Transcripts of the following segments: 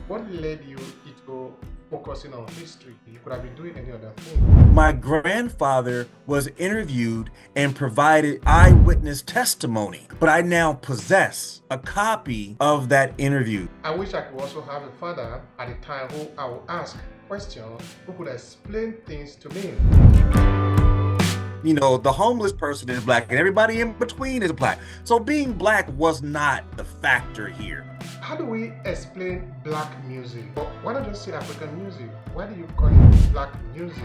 What led you into focusing on history? You could have been doing any other thing. My grandfather was interviewed and provided eyewitness testimony, but I now possess a copy of that interview. I wish I could also have a father at the time who I would ask questions, who could explain things to me. You know, the homeless person is black and everybody in between is black. So being black was not the factor here. How do we explain black music? Why not just say African music? Why do you call it black music?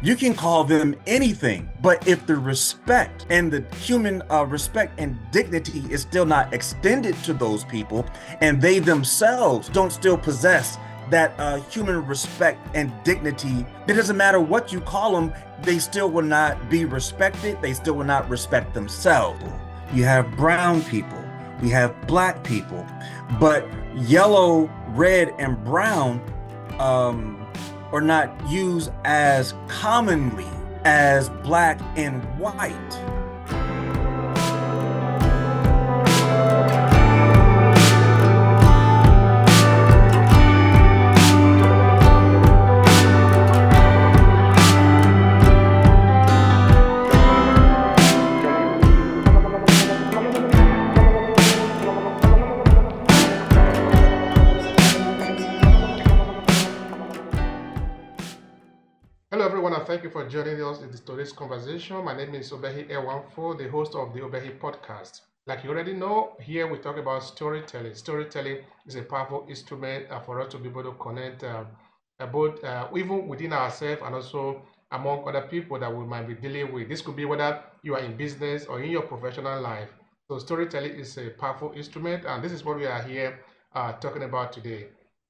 You can call them anything, but if the respect and the human respect and dignity is still not extended to those people, and they themselves don't still possess that human respect and dignity, it doesn't matter what you call them, they still will not be respected. They still will not respect themselves. You have brown people, we have black people, but yellow, red, and brown are not used as commonly as black and white. Hello everyone and thank you for joining us in today's conversation. My name is Obehi the host of the Obehi Podcast. Like you already know, here we talk about storytelling. Storytelling is a powerful instrument for us to be able to connect both even within ourselves and also among other people that we might be dealing with. This could be whether you are in business or in your professional life. So storytelling is a powerful instrument, and this is what we are here talking about today.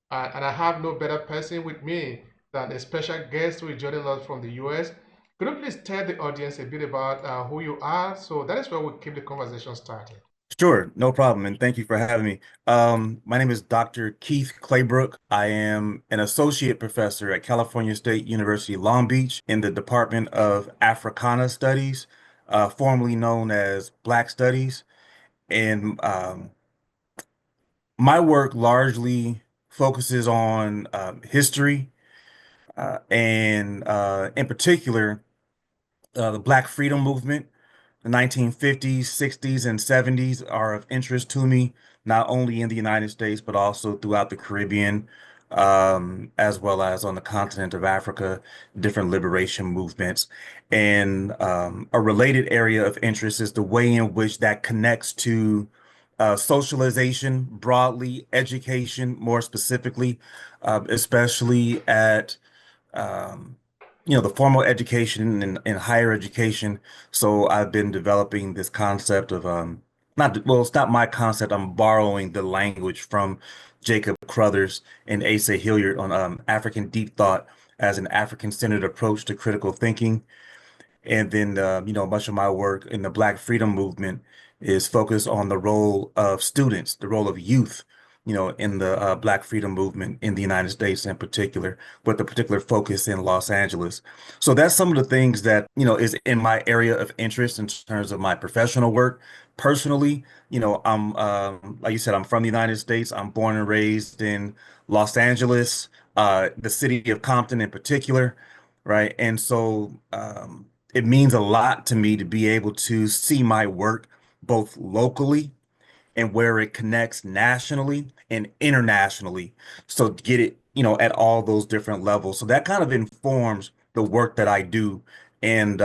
And I have no better person with me than a special guest who is joining us from the US. Could you please tell the audience a bit about who you are? So that is where we keep the conversation started. Sure, no problem, and thank you for having me. My name is Dr. Keith Claybrook. I am an associate professor at California State University, Long Beach, in the Department of Africana Studies, formerly known as Black Studies. And my work largely focuses on history and in particular, the Black Freedom Movement. The 1950s, 60s, and 70s are of interest to me, not only in the United States, but also throughout the Caribbean, as well as on the continent of Africa, different liberation movements. And a related area of interest is the way in which that connects to socialization broadly, education more specifically, especially at um, the formal education and higher education. So I've been developing this concept of not well, it's not my concept. I'm borrowing the language from Jacob Crothers and Asa Hilliard on African deep thought as an African-centered approach to critical thinking. And then, much of my work in the Black Freedom Movement is focused on the role of students, the role of youth, in the Black Freedom Movement in the United States in particular, with a particular focus in Los Angeles. So that's some of the things that, is in my area of interest in terms of my professional work. Personally, I'm, like you said, I'm from the United States. I'm born and raised in Los Angeles, the city of Compton in particular, right? And so, it means a lot to me to be able to see my work both locally and where it connects nationally and internationally. So to get it, at all those different levels. So that kind of informs the work that I do and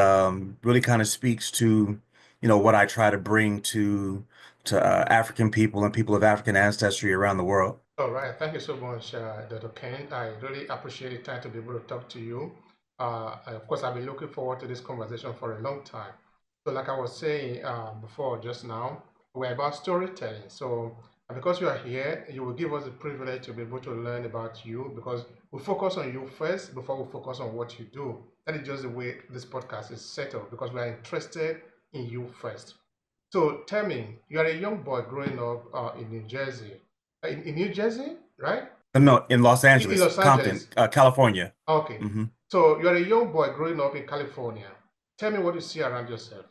really kind of speaks to, what I try to bring to African people and people of African ancestry around the world. All right. Thank you so much, Dr. Ken. I really appreciate the time to be able to talk to you. Of course, I've been looking forward to this conversation for a long time. So, like I was saying before, just now, we're about storytelling. So, because you are here, you will give us the privilege to be able to learn about you because we focus on you first before we focus on what you do. That is just the way this podcast is set up because we are interested in you first. So, tell me, you are a young boy growing up in New Jersey. In New Jersey, right? No, in Los In Angeles, Los Compton, Angeles. California. Okay. hmm So you are a young boy growing up in California. Tell me what you see around yourself.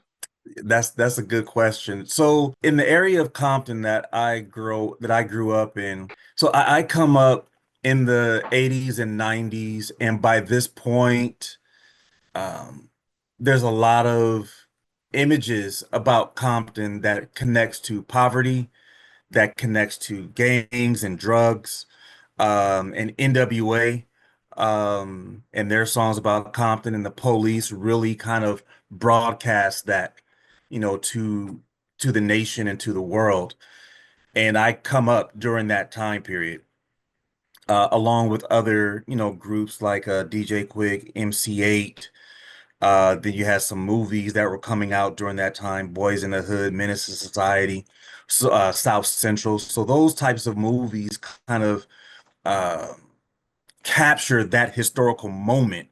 That's a good question. So in the area of Compton that I grew up in, so I come up in the 80s and 90s. And by this point, um, there's a lot of images about Compton that connects to poverty, that connects to gangs and drugs, and NWA, and their songs about Compton and the police really kind of broadcast that, to the nation and to the world. And I come up during that time period, along with other, groups like DJ Quick, MC8. Then you had some movies that were coming out during that time, Boys in the Hood, Menace to Society, so, South Central. So those types of movies kind of uh, capture that historical moment.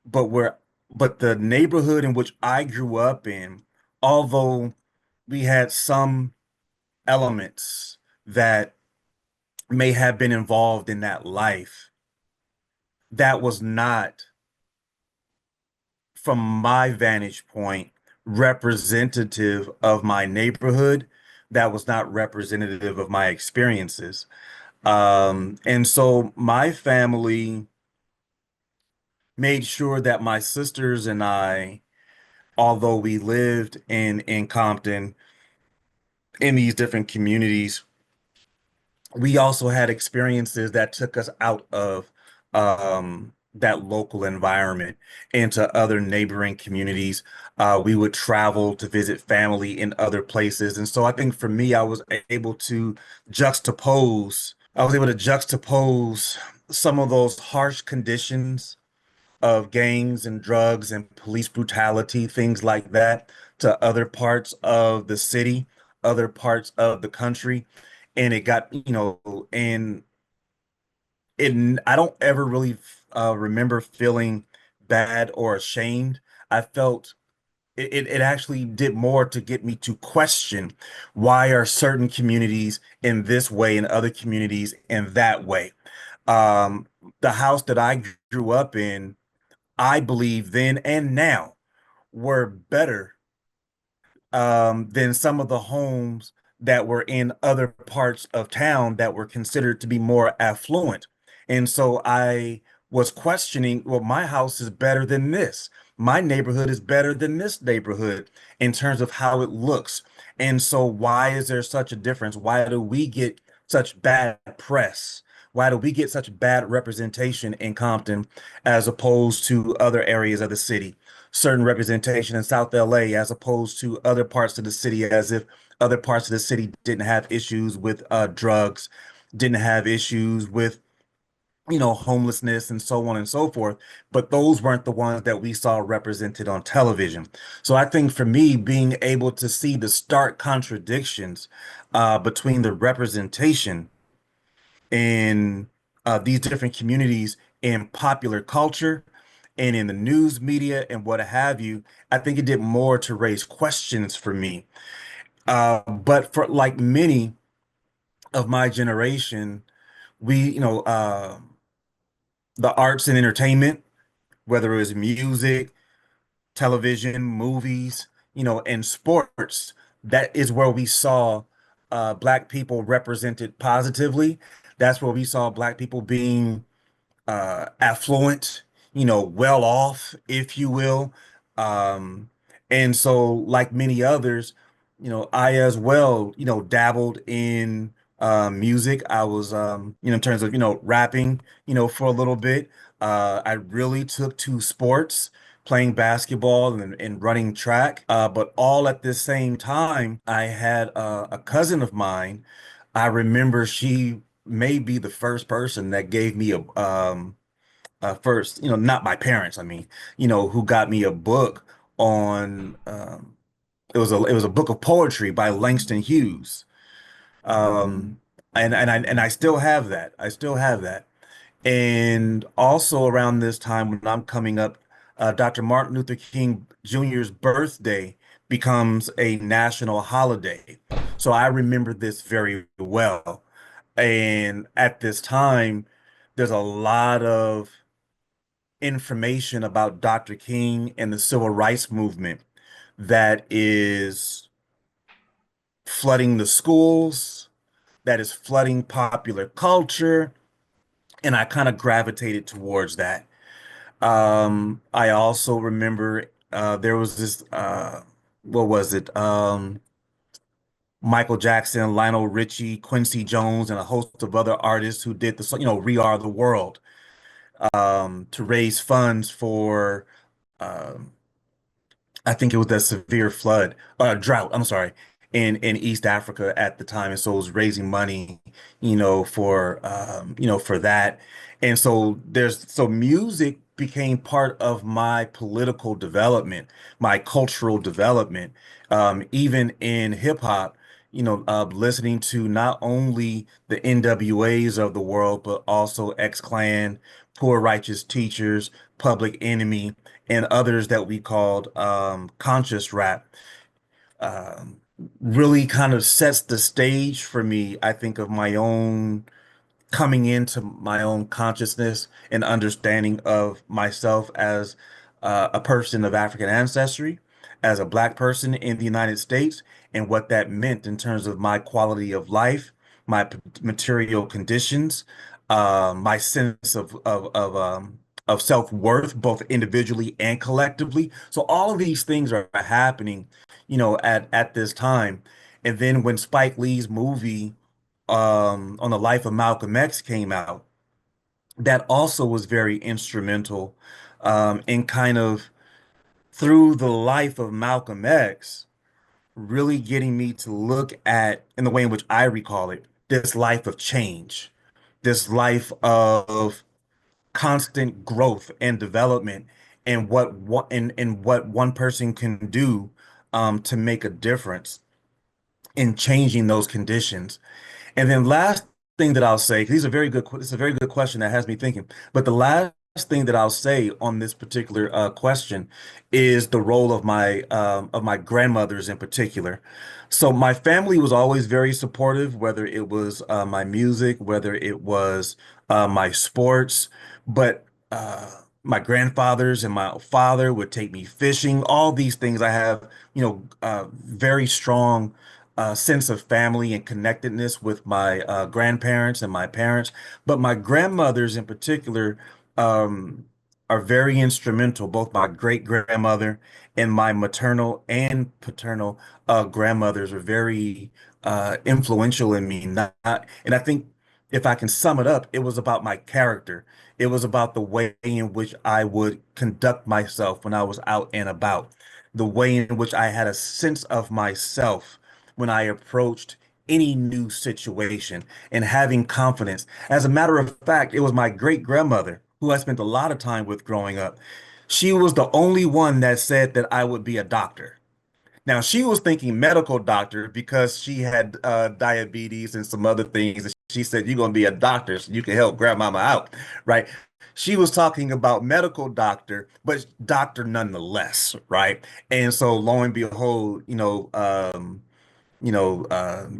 But where, but the neighborhood in which I grew up in, although we had some elements that may have been involved in that life, that was not, from my vantage point, representative of my neighborhood. That was not representative of my experiences. And so my family made sure that my sisters and I, although we lived in Compton, in these different communities, we also had experiences that took us out of that local environment into other neighboring communities. We would travel to visit family in other places. And so I think for me, able to I was able to juxtapose some of those harsh conditions of gangs and drugs and police brutality, things like that, to other parts of the city, other parts of the country. And it got, and I don't ever really remember feeling bad or ashamed. I felt it actually did more to get me to question, why are certain communities in this way and other communities in that way. Um, the house that I grew up in, I believe then and now, were better than some of the homes that were in other parts of town that were considered to be more affluent. And so I was questioning, well, my house is better than this. My neighborhood is better than this neighborhood in terms of how it looks. And so why is there such a difference? Why do we get such bad press? Why do we get such bad representation in Compton as opposed to other areas of the city? Certain representation in South LA as opposed to other parts of the city, as if other parts of the city didn't have issues with drugs, didn't have issues with, homelessness and so on and so forth. But those weren't the ones that we saw represented on television. So I think for me, being able to see the stark contradictions between the representation in these different communities in popular culture and in the news media and what have you, I think it did more to raise questions for me. But for like many of my generation, the arts and entertainment, whether it was music, television, movies, and sports, that is where we saw Black people represented positively. That's where we saw Black people being affluent, well off, if you will. Um, and so, like many others, I as well, dabbled in music. I was, in terms of, rapping, for a little bit. I really took to sports, playing basketball and running track. But all at the same time, I had a cousin of mine. I remember she may be the first person that gave me a first, not my parents, I mean, who got me a book on it was a book of poetry by Langston Hughes. Um and I still have that. I still have that. And also around this time when I'm coming up, Dr. Martin Luther King Jr.'s birthday becomes a national holiday. So I remember this very well. And at this time, there's a lot of information about Dr. King and the civil rights movement that is flooding the schools, that is flooding popular culture. and I kind of gravitated towards that. I also remember there was this what was it? Michael Jackson, Lionel Richie, Quincy Jones, and a host of other artists who did the "We Are the World" to raise funds for um, I think it was a severe flood, drought. I'm sorry, in East Africa at the time, and so it was raising money, for that, and so music became part of my political development, my cultural development, even in hip hop. Listening to not only the NWAs of the world, but also X-Clan, Poor Righteous Teachers, Public Enemy, and others that we called conscious rap, um, really kind of sets the stage for me, I think, of my own coming into my own consciousness and understanding of myself as a person of African ancestry, as a Black person in the United States, and what that meant in terms of my quality of life, my material conditions, my sense of self-worth, both individually and collectively. So all of these things are happening, at this time. And then when Spike Lee's movie on the life of Malcolm X came out, that also was very instrumental in kind of through the life of Malcolm X, really getting me to look at, in the way in which I recall it, this life of change, this life of constant growth and development, and what one person can do to make a difference in changing those conditions. And then last thing that I'll say, 'cause this is a very good question that has me thinking. But the last thing that I'll say on this particular question is the role of my grandmothers in particular. So my family was always very supportive, whether it was my music, whether it was my sports, but my grandfathers and my father would take me fishing. All these things I have, very strong sense of family and connectedness with my grandparents and my parents, but my grandmothers in particular um, are very instrumental. Both my great grandmother and my maternal and paternal grandmothers were very influential in me. And I think if I can sum it up, it was about my character. It was about the way in which I would conduct myself when I was out and about, the way in which I had a sense of myself when I approached any new situation and having confidence. As a matter of fact, it was my great grandmother who I spent a lot of time with growing up. She was the only one that said that I would be a doctor. Now, she was thinking medical doctor because she had diabetes and some other things. And she said, "You're going to be a doctor so you can help grandmama out," right? She was talking about medical doctor, but doctor nonetheless, right? And so, lo and behold,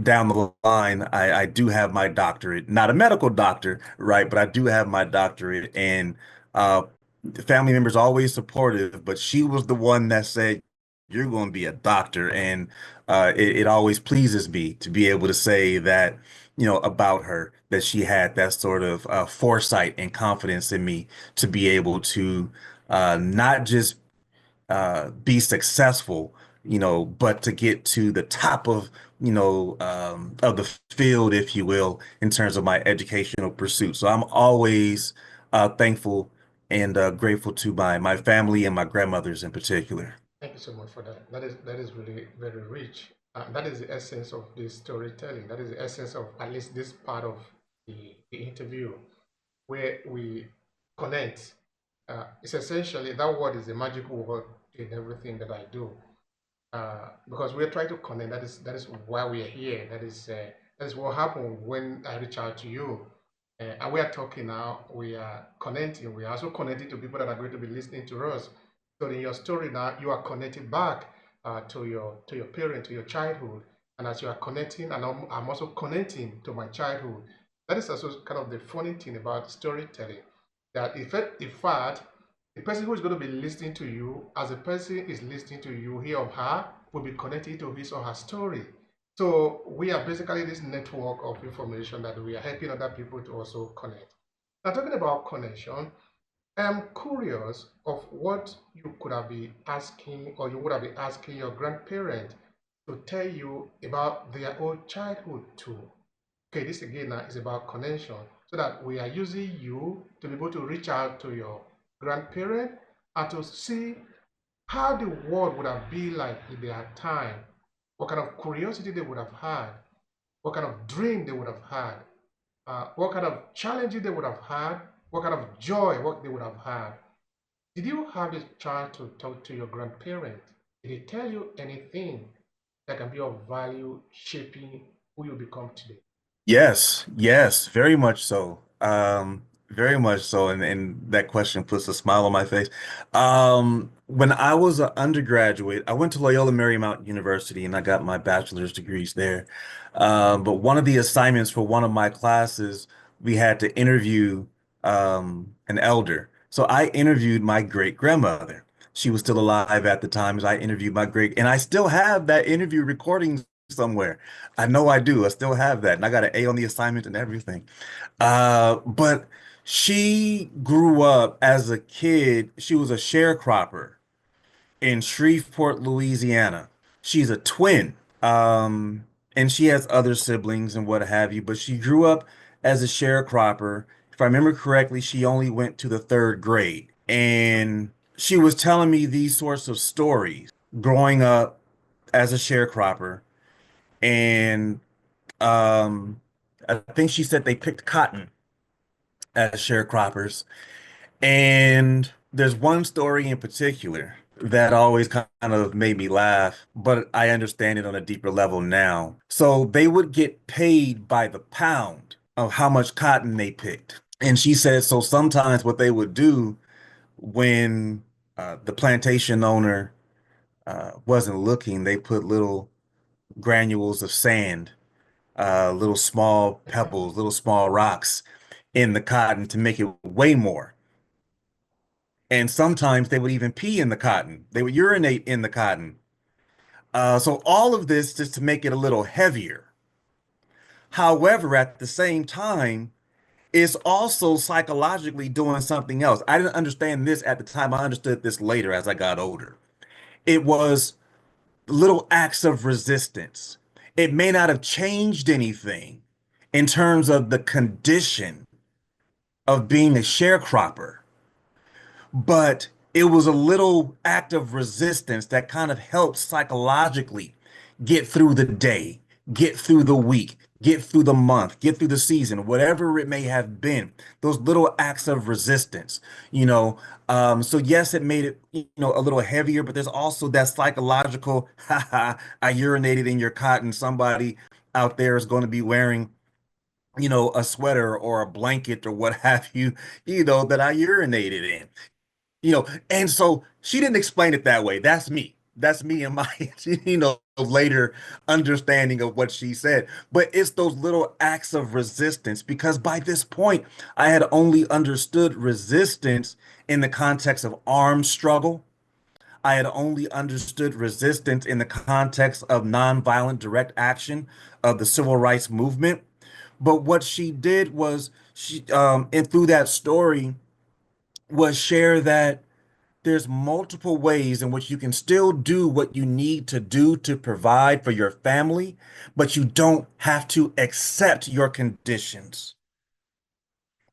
down the line, I do have my doctorate, not a medical doctor, right? But I do have my doctorate, and uh, the family members always supportive, but she was the one that said, "You're going to be a doctor," and it always pleases me to be able to say that, about her, that she had that sort of foresight and confidence in me to be able to not just be successful, but to get to the top of the field, if you will, in terms of my educational pursuit. So I'm always thankful and grateful to my family and my grandmothers in particular. Thank you so much for that. That is really very rich. That is the essence of this storytelling. That is the essence of at least this part of the interview, where we connect. It's essentially that word is a magical word in everything that I do, because we're trying to connect. That is why we are here. That is what happened when I reach out to you, and we are talking now. We are connecting. We are also connecting to people that are going to be listening to us. So in your story now, you are connected back to your parent, to your childhood, and as you are connecting, and I'm also connecting to my childhood. That is also kind of the funny thing about storytelling, that in fact, the person who is going to be listening to you, as a person is listening to you, he or her will be connected to his or her story. So we are basically this network of information that we are helping other people to also connect. Now, talking about connection, I'm curious of what you could have been asking or you would have been asking your grandparent to tell you about their own childhood too. Okay, this again now is about connection, so that we are using you to be able to reach out to your grandparent and to see how the world would have been like in their time, what kind of curiosity they would have had, what kind of dream they would have had, what kind of challenges they would have had, what kind of joy what they would have had. Did you have the chance to talk to your grandparent? Did they tell you anything that can be of value shaping who you become today? Yes, yes, very much so. Very much so. And that question puts a smile on my face. When I was an undergraduate, I went to Loyola Marymount University and I got my bachelor's degrees there. But one of the assignments for one of my classes, we had to interview an elder. So I interviewed my great grandmother. She was still alive at the time as I interviewed my great, and I still have that interview recording somewhere. I know I do. I still have that. And I got an A on the assignment and everything. But she grew up as a kid. She was a sharecropper in Shreveport, Louisiana. She's a twin. And she has other siblings and what have you, but she grew up as a sharecropper. If I remember correctly, she only went to the third grade. And she was telling me these sorts of stories growing up as a sharecropper. And I think she said they picked cotton as sharecroppers. And there's one story in particular that always kind of made me laugh, but I understand it on a deeper level now. So they would get paid by the pound of how much cotton they picked. And she said, so sometimes what they would do when the plantation owner wasn't looking, they put little granules of sand, little small pebbles, little small rocks in the cotton to make it weigh more. And sometimes they would even pee in the cotton. They would urinate in the cotton. So all of this just to make it a little heavier. However, at the same time, it's also psychologically doing something else. I didn't understand this at the time. I understood this later as I got older. It was little acts of resistance. It may not have changed anything in terms of the condition of being a sharecropper, but it was a little act of resistance that kind of helped psychologically get through the day, get through the week, get through the month, get through the season, whatever it may have been. Those little acts of resistance, you know. So yes, it made it, a little heavier, but there's also that psychological, haha, I urinated in your cotton. Somebody out there is going to be wearing a sweater or a blanket or what have you, that I urinated in. And so she didn't explain it that way. That's me. That's me and my, later understanding of what she said. But it's those little acts of resistance because by this point, I had only understood resistance in the context of armed struggle. I had only understood resistance in the context of nonviolent direct action of the civil rights movement. But what she did was and through that story, was share that there's multiple ways in which you can still do what you need to do to provide for your family, but you don't have to accept your conditions.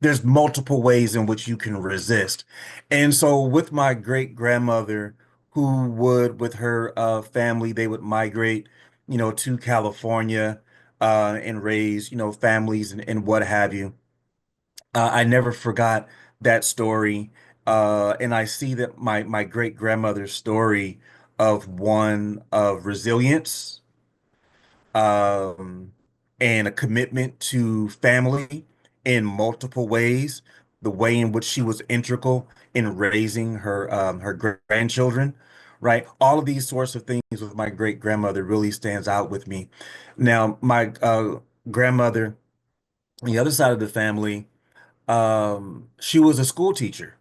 There's multiple ways in which you can resist. And so with my great grandmother, who would, with her family, they would migrate, to California and raise, families and what have you. I never forgot that story. And I see that my great grandmother's story of one of resilience, um, and a commitment to family in multiple ways, the way in which she was integral in raising her grandchildren, right? All of these sorts of things with my great grandmother really stands out with me. Now, my grandmother, on the other side of the family, she was a school teacher.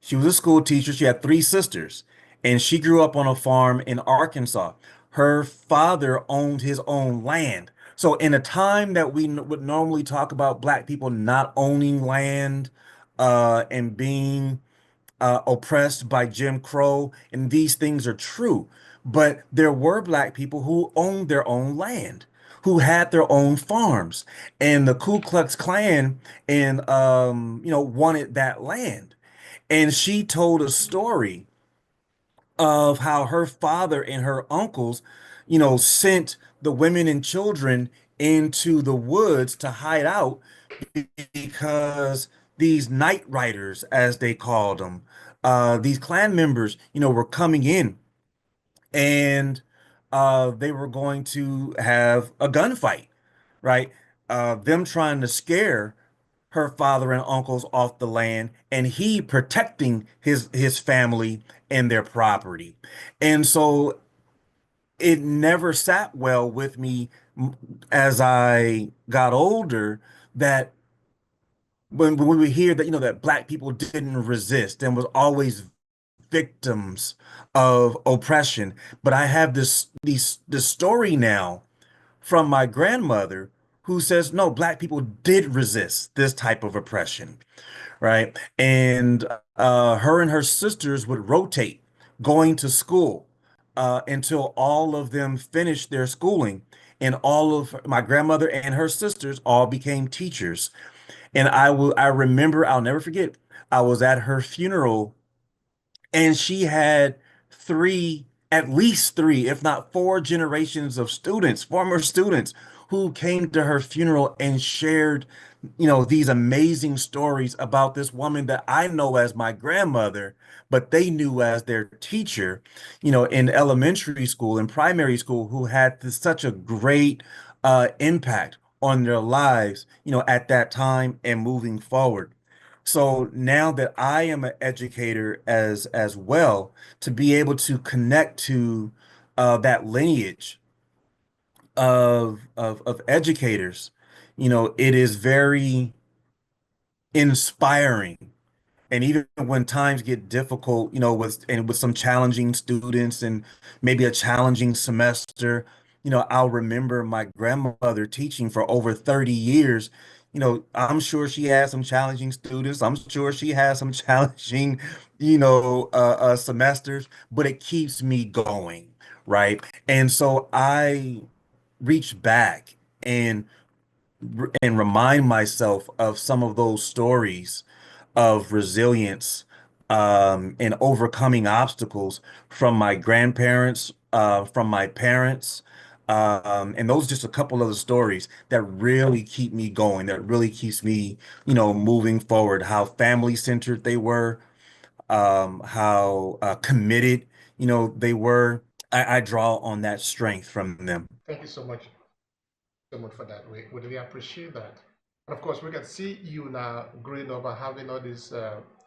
She was a school teacher. She had three sisters, and she grew up on a farm in Arkansas. Her father owned his own land. So in a time that we would normally talk about Black people not owning land and being oppressed by Jim Crow, and these things are true. But there were Black people who owned their own land, who had their own farms, and the Ku Klux Klan and wanted that land. And she told a story of how her father and her uncles, sent the women and children into the woods to hide out because these night riders, as they called them, these clan members, were coming in and they were going to have a gunfight, right? Them trying to scare her father and uncles off the land, and he protecting his family and their property. And so it never sat well with me as I got older that when we hear that that Black people didn't resist and was always victims of oppression. But I have this story now from my grandmother who says no, Black people did resist this type of oppression, right? And her and her sisters would rotate going to school until all of them finished their schooling. And all of my grandmother and her sisters all became teachers. And I remember, I'll never forget, I was at her funeral and she had at least three, if not four generations of students, former students who came to her funeral and shared, these amazing stories about this woman that I know as my grandmother, but they knew as their teacher, in elementary school and primary school, who had such a great impact on their lives, at that time and moving forward. So now that I am an educator as well, to be able to connect to that lineage of educators, it is very inspiring. And even when times get difficult, with some challenging students and maybe a challenging semester, I'll remember my grandmother teaching for over 30 years. I'm sure she has some challenging students. I'm sure she has some challenging, semesters, but it keeps me going, right? And so I reach back and remind myself of some of those stories of resilience and overcoming obstacles from my grandparents, from my parents. And those are just a couple of the stories that really keep me going, that really keeps me, moving forward, how family centered they were, how committed, they were. I draw on that strength from them. Thank you so much for that. We really appreciate that. And of course, we can see you now growing up and having all these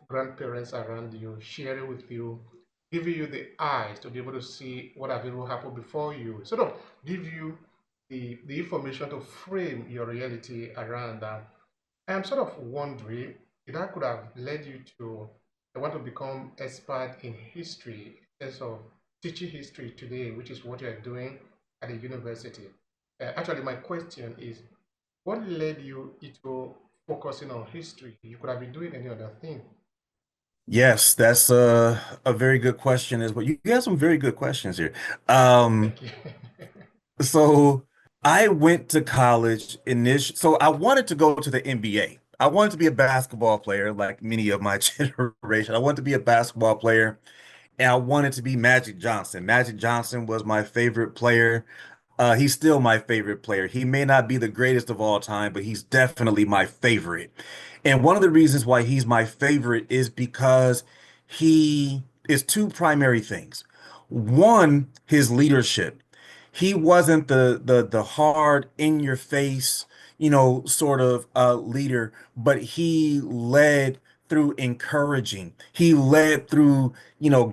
grandparents around you, sharing with you, giving you the eyes to be able to see what have even happened before you, sort of give you the information to frame your reality around that. I'm sort of wondering if that could have led you to I want to become expert in history instead of teaching history today, which is what you're doing at the university. Actually, my question is, what led you into focusing on history? You could have been doing any other thing. Yes, that's a very good question as well. You got some very good questions here. Um, Thank you. so I went to college so I wanted to go to the NBA. I wanted to be a basketball player, like many of my generation. I wanted to be a basketball player, and I wanted to be Magic Johnson. Magic Johnson was my favorite player. He's still my favorite player. He may not be the greatest of all time, but he's definitely my favorite. And one of the reasons why he's my favorite is because he is two primary things. One, his leadership. He wasn't the hard in your face, sort of leader, but he led through encouraging. He led through,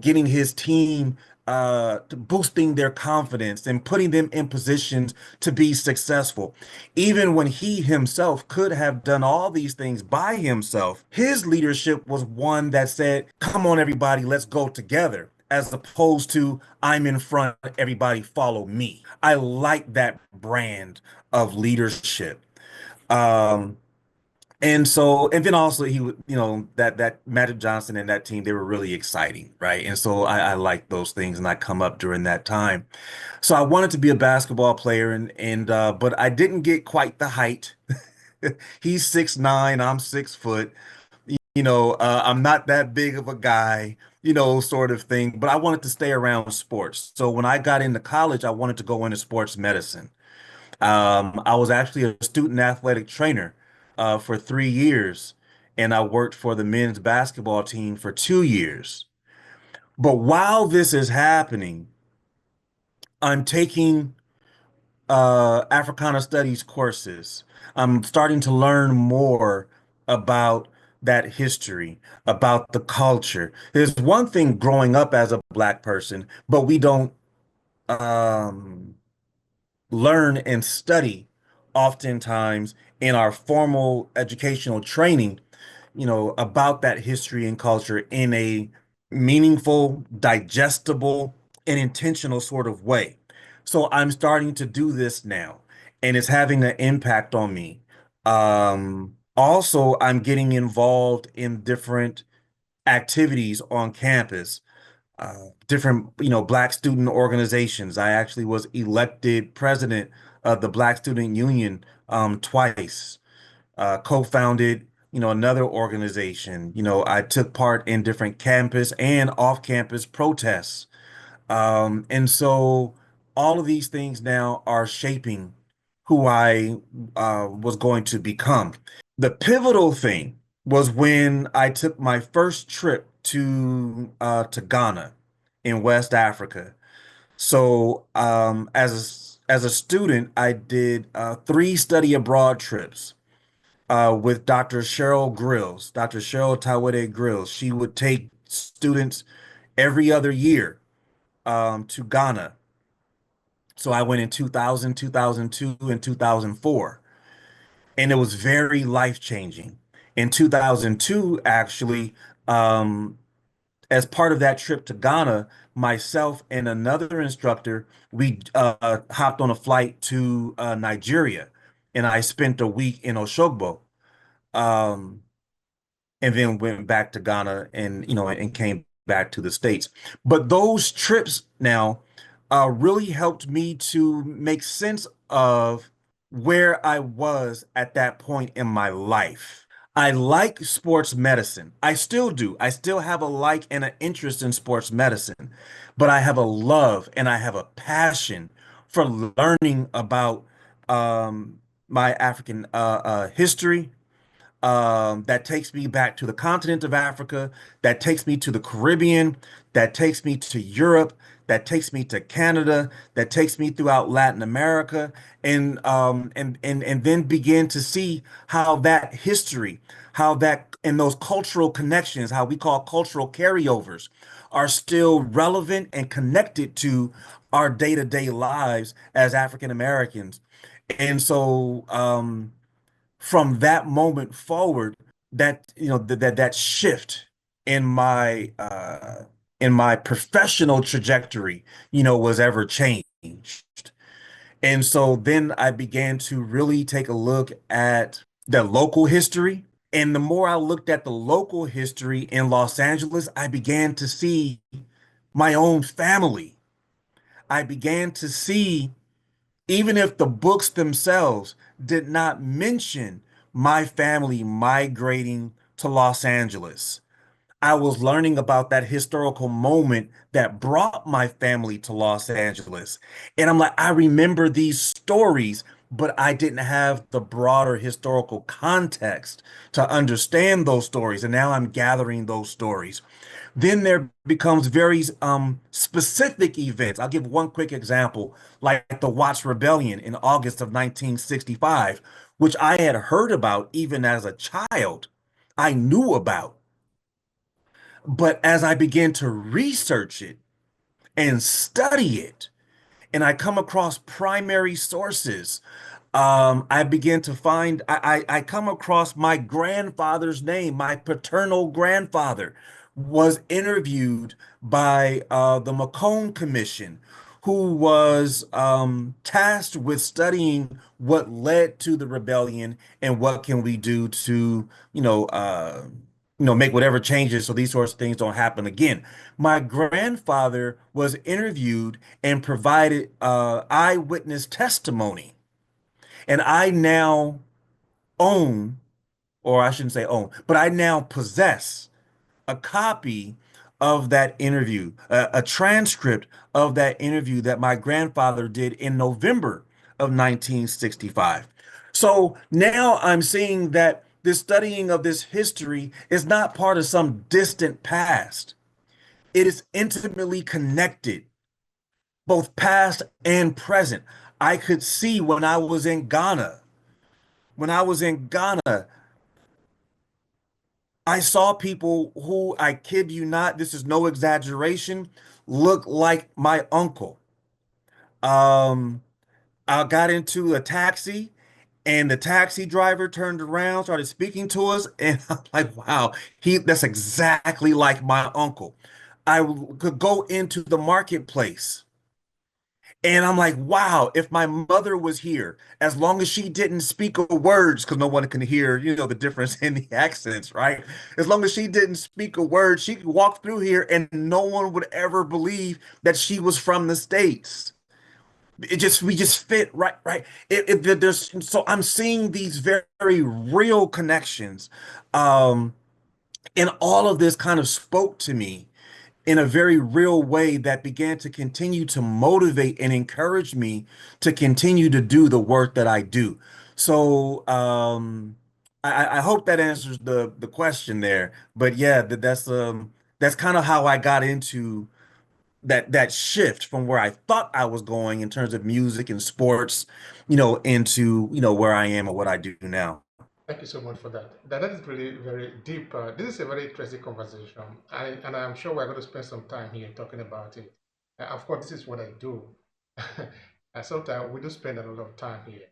getting his team to boosting their confidence and putting them in positions to be successful. Even when he himself could have done all these things by himself, his leadership was one that said, "Come on, everybody, let's go together." as opposed to I'm in front, everybody follow me. I like that brand of leadership. Um, and so, and then also he would, that Magic Johnson and that team, they were really exciting, right? And so I like those things, and I come up during that time. So I wanted to be a basketball player, and but I didn't get quite the height. He's 6'9", I'm 6 foot. I'm not that big of a guy, sort of thing. But I wanted to stay around sports. So when I got into college, I wanted to go into sports medicine. I was actually a student athletic trainer for 3 years, and I worked for the men's basketball team for 2 years. But while this is happening, I'm taking Africana Studies courses. I'm starting to learn more about that history, about the culture. There's one thing growing up as a Black person, but we don't um, learn and study oftentimes in our formal educational training, about that history and culture in a meaningful, digestible, and intentional sort of way. So I'm starting to do this now, and it's having an impact on me. Also, I'm getting involved in different activities on campus, different, Black student organizations. I actually was elected president of the Black Student Union twice, co-founded, another organization. I took part in different campus and off-campus protests. And so all of these things now are shaping who I was going to become. The pivotal thing was when I took my first trip to Ghana in West Africa. So as a student, I did 3 study abroad trips with Dr. Cheryl Grills, Dr. Cheryl Tawede Grills. She would take students every other year to Ghana. So I went in 2000, 2002, and 2004, and it was very life-changing. In 2002, actually, um, as part of that trip to Ghana, myself and another instructor, we hopped on a flight to Nigeria, and I spent a week in Oshogbo. Um, and then went back to Ghana and came back to the States. But those trips now really helped me to make sense of where I was at that point in my life. I like sports medicine. I still do. I still have a like and an interest in sports medicine, but I have a love and I have a passion for learning about um, my African history, that takes me back to the continent of Africa, that takes me to the Caribbean, that takes me to Europe, that takes me to Canada, that takes me throughout Latin America, and then begin to see how that history, how that and those cultural connections, how we call cultural carryovers, are still relevant and connected to our day-to-day lives as African Americans. And so, from that moment forward, that that shift in my professional trajectory, was ever changed. And so then I began to really take a look at the local history. And the more I looked at the local history in Los Angeles, I began to see my own family. I began to see, even if the books themselves did not mention my family migrating to Los Angeles, I was learning about that historical moment that brought my family to Los Angeles. And I'm like, I remember these stories, but I didn't have the broader historical context to understand those stories. And now I'm gathering those stories. Then there becomes very specific events. I'll give one quick example, like the Watts Rebellion in August of 1965, which I had heard about even as a child. I knew about. But as I began to research it and study it, and I come across primary sources, I began to find, I come across my grandfather's name, my paternal grandfather, was interviewed by the Macomb Commission, who was tasked with studying what led to the rebellion and what can we do to, make whatever changes so these sorts of things don't happen again. My grandfather was interviewed and provided eyewitness testimony, and I now own, or I shouldn't say own, but I now possess a copy of that interview, a transcript of that interview that my grandfather did in November of 1965. So now I'm seeing that this studying of this history is not part of some distant past. It is intimately connected, both past and present. I could see when I was in Ghana. When I was in Ghana, I saw people who, I kid you not, this is no exaggeration, look like my uncle. Um, I got into a taxi and the taxi driver turned around, started speaking to us, and I'm like, wow, that's exactly like my uncle. Could go into the marketplace and I'm like, wow, if my mother was here, as long as she didn't speak a words, because no one can hear, the difference in the accents, right? As long as she didn't speak a word, she could walk through here and no one would ever believe that she was from the States. We just fit right. So I'm seeing these very, very real connections. Um, and all of this kind of spoke to me in a very real way that began to continue to motivate and encourage me to continue to do the work that I do. So I hope that answers the question there. But yeah, that's kind of how I got into that shift from where I thought I was going in terms of music and sports, into where I am and what I do now. Thank you so much for that. That is really very deep. This is a very interesting conversation, and I'm sure we're going to spend some time here talking about it. Of course, this is what I do. And sometimes we do spend a lot of time here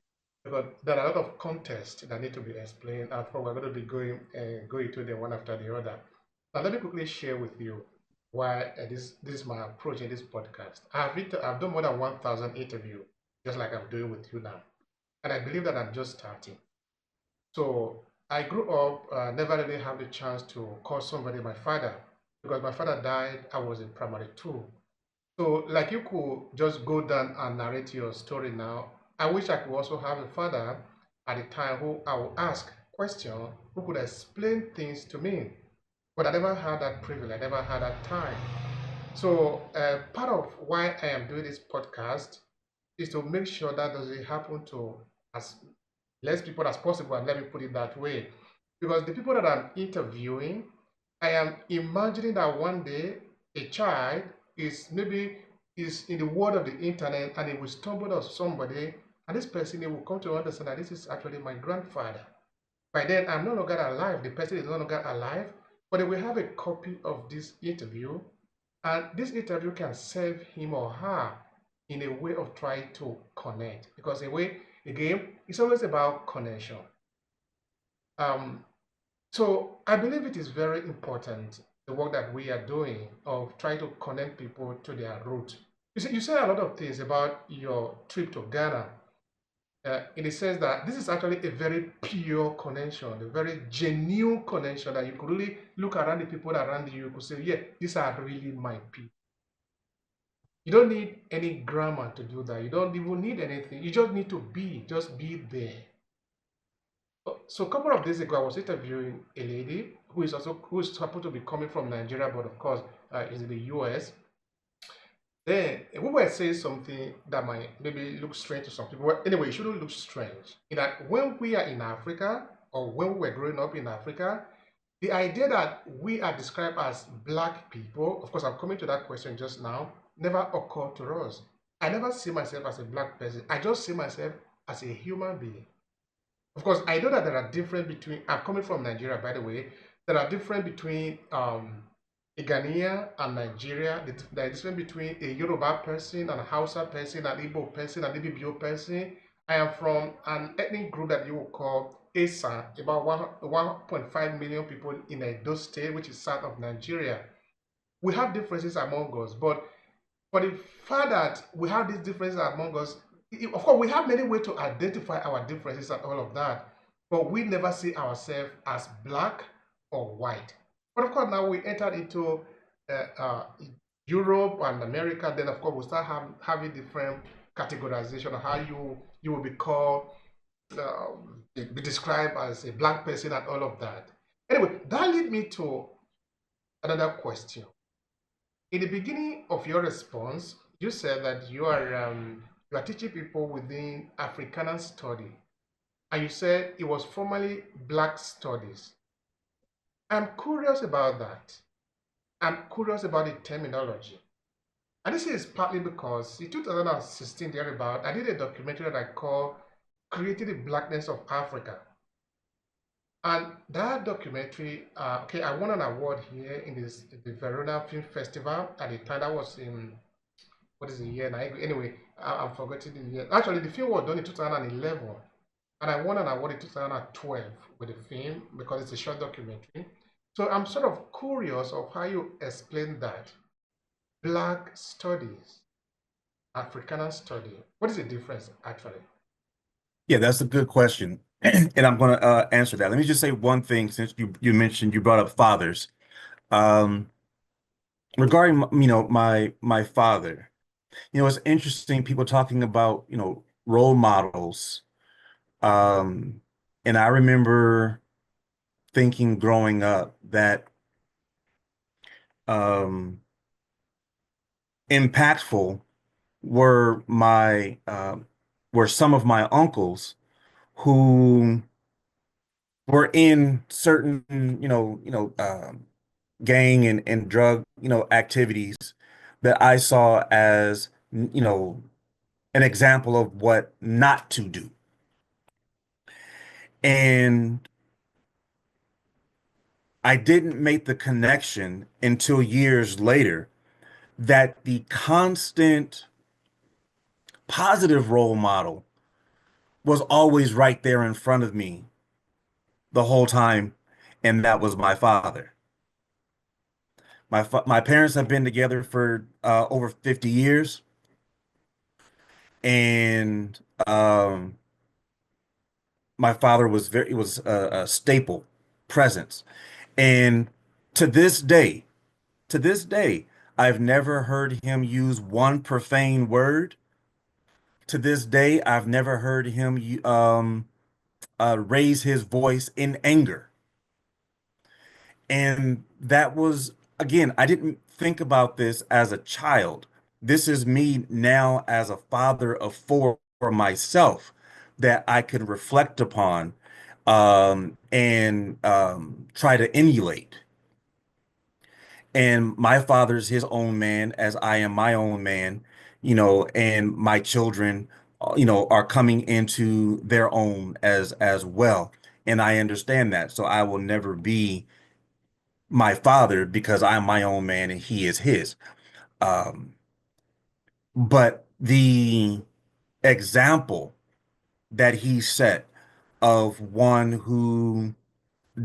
because there are a lot of context that need to be explained. And of course, we're going to be going to them one after the other. Now, let me quickly share with you why this is my approach in this podcast. I've done more than 1,000 interviews, just like I'm doing with you now, and I believe that I'm just starting. So I grew up, never really had the chance to call somebody my father because my father died. I was in primary two. So, like you could just go down and narrate your story now. I wish I could also have a father at the time who I would ask questions, who could explain things to me. But I never had that privilege. I never had that time. So, part of why I am doing this podcast is to make sure that doesn't happen to as less people as possible, and let me put it that way. Because the people that I'm interviewing, I am imagining that one day a child is in the world of the internet and he will stumble on somebody, and this person he will come to understand that this is actually my grandfather. By then, I'm no longer alive. The person is no longer alive, but they will have a copy of this interview, and this interview can serve him or her in a way of trying to connect. Because a way, again, it's always about connection. Um, so I believe it is very important the work that we are doing of trying to connect people to their roots. You say a lot of things about your trip to Ghana, in the sense that this is actually a very pure connection, a very genuine connection that you could really look around the people around you, you could say, yeah, these are really my people. You don't need any grammar to do that. You don't even need anything. You just need to just be there. So a couple of days ago, I was interviewing a lady who is supposed to be coming from Nigeria, but of course is in the US. Then we were saying something that might maybe look strange to some people. Well, anyway, it shouldn't look strange. In that when we are in Africa, or when we were growing up in Africa, the idea that we are described as black people, of course, I'm coming to that question just now, never occurred to us. I never see myself as a black person. I just see myself as a human being. Of course, I know that there are different between, I'm coming from Nigeria, by the way, there are different between a Ghanaian and Nigeria. There is different between a Yoruba person and a Hausa person, an Igbo person, an Ibibio person. I am from an ethnic group that you would call Esa, about 1.5 million people in Edo State, which is south of Nigeria. We have differences among us, but for the fact that we have these differences among us, of course, we have many ways to identify our differences and all of that, but we never see ourselves as black or white. But of course, now we entered into uh, uh, Europe and America, then of course we start having different categorization of how you will be called, be described as a black person and all of that. Anyway, that leads me to another question. In the beginning of your response, you said that you are teaching people within Africana study, and you said it was formerly Black studies. I'm curious about that. I'm curious about the terminology, and this is partly because in 2016, thereabout, I did a documentary that I call "Creating the Blackness of Africa." And that documentary, okay, I won an award here in the Verona Film Festival at the time. That was in, what is the year now? Anyway, I'm forgetting the year. Actually, the film was done in 2011, and I won an award in 2012 with the film because it's a short documentary. So I'm sort of curious of how you explain that. Black studies, Africana study. What is the difference actually? Yeah, that's a good question. And I'm going to answer that. Let me just say one thing since you mentioned you brought up fathers. Um, regarding my father, it's interesting people talking about, role models. Um, and I remember thinking growing up that um impactful were my were some of my uncles who were in certain, gang and drug, activities that I saw as, an example of what not to do. And I didn't make the connection until years later that the constant positive role model was always right there in front of me the whole time, and that was my father. My parents have been together for over 50 years, and my father was a staple presence. And to this day, to this day, I've never heard him use one profane word. To this day, I've never heard him raise his voice in anger. And that was, again, I didn't think about this as a child. This is me now as a father of four for myself that I can reflect upon and try to emulate. And my father's his own man, as I am my own man, and my children, are coming into their own as well. And I understand that. So I will never be my father because I'm my own man and he is his. Um, but the example that he set of one who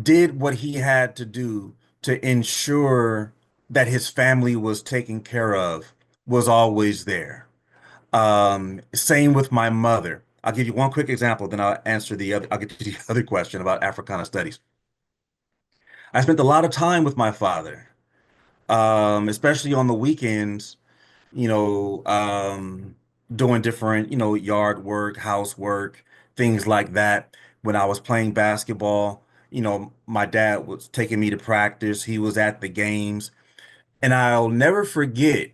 did what he had to do to ensure that his family was taken care of was always there. Same with my mother. I'll give you one quick example, then I'll get to the other question about Africana studies. I spent a lot of time with my father, especially on the weekends, you know, um, doing different, yard work, housework, things like that. When I was playing basketball, my dad was taking me to practice. He was at the games. And I'll never forget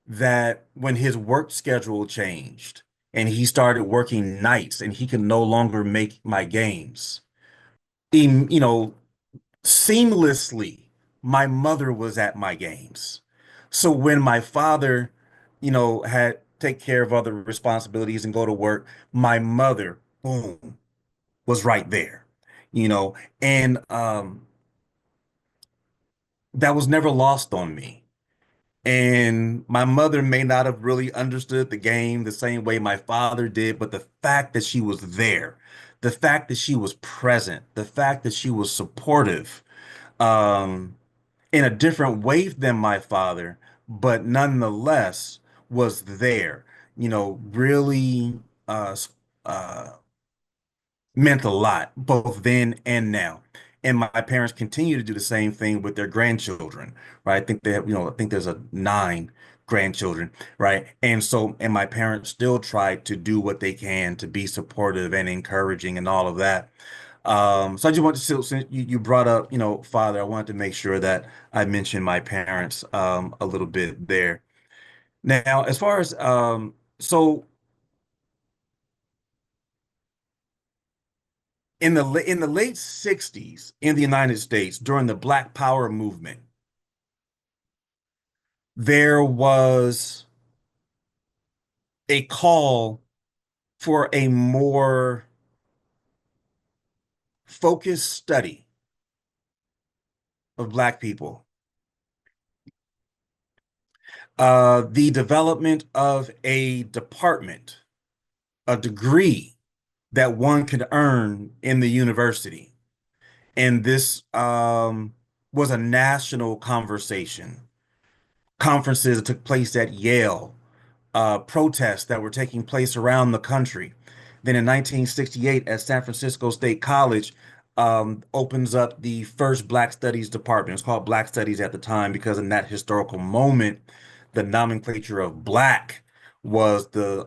that when his work schedule changed and he started working nights and he could no longer make my games, he, seamlessly, my mother was at my games. So when my father, had take care of other responsibilities and go to work, my mother, boom, was right there, you know, and that was never lost on me. And my mother may not have really understood the game the same way my father did, but the fact that she was there, the fact that she was present, the fact that she was supportive, um, in a different way than my father, but nonetheless was there, really uh, uh, meant a lot, both then and now. And my parents continue to do the same thing with their grandchildren, right? I think they have, I think there's a nine grandchildren, right? And my parents still try to do what they can to be supportive and encouraging and all of that. So I just want to, since you brought up, father, I wanted to make sure that I mentioned my parents, a little bit there. Now, as far as, so in the late 60s in the United States during the Black Power movement, there was a call for a more focused study of Black people. The development of a department, a degree that one could earn in the university. And this was a national conversation. Conferences that took place at Yale, protests that were taking place around the country. Then in 1968, at San Francisco State College, opens up the first Black Studies department. It's called Black Studies at the time because in that historical moment, the nomenclature of Black was the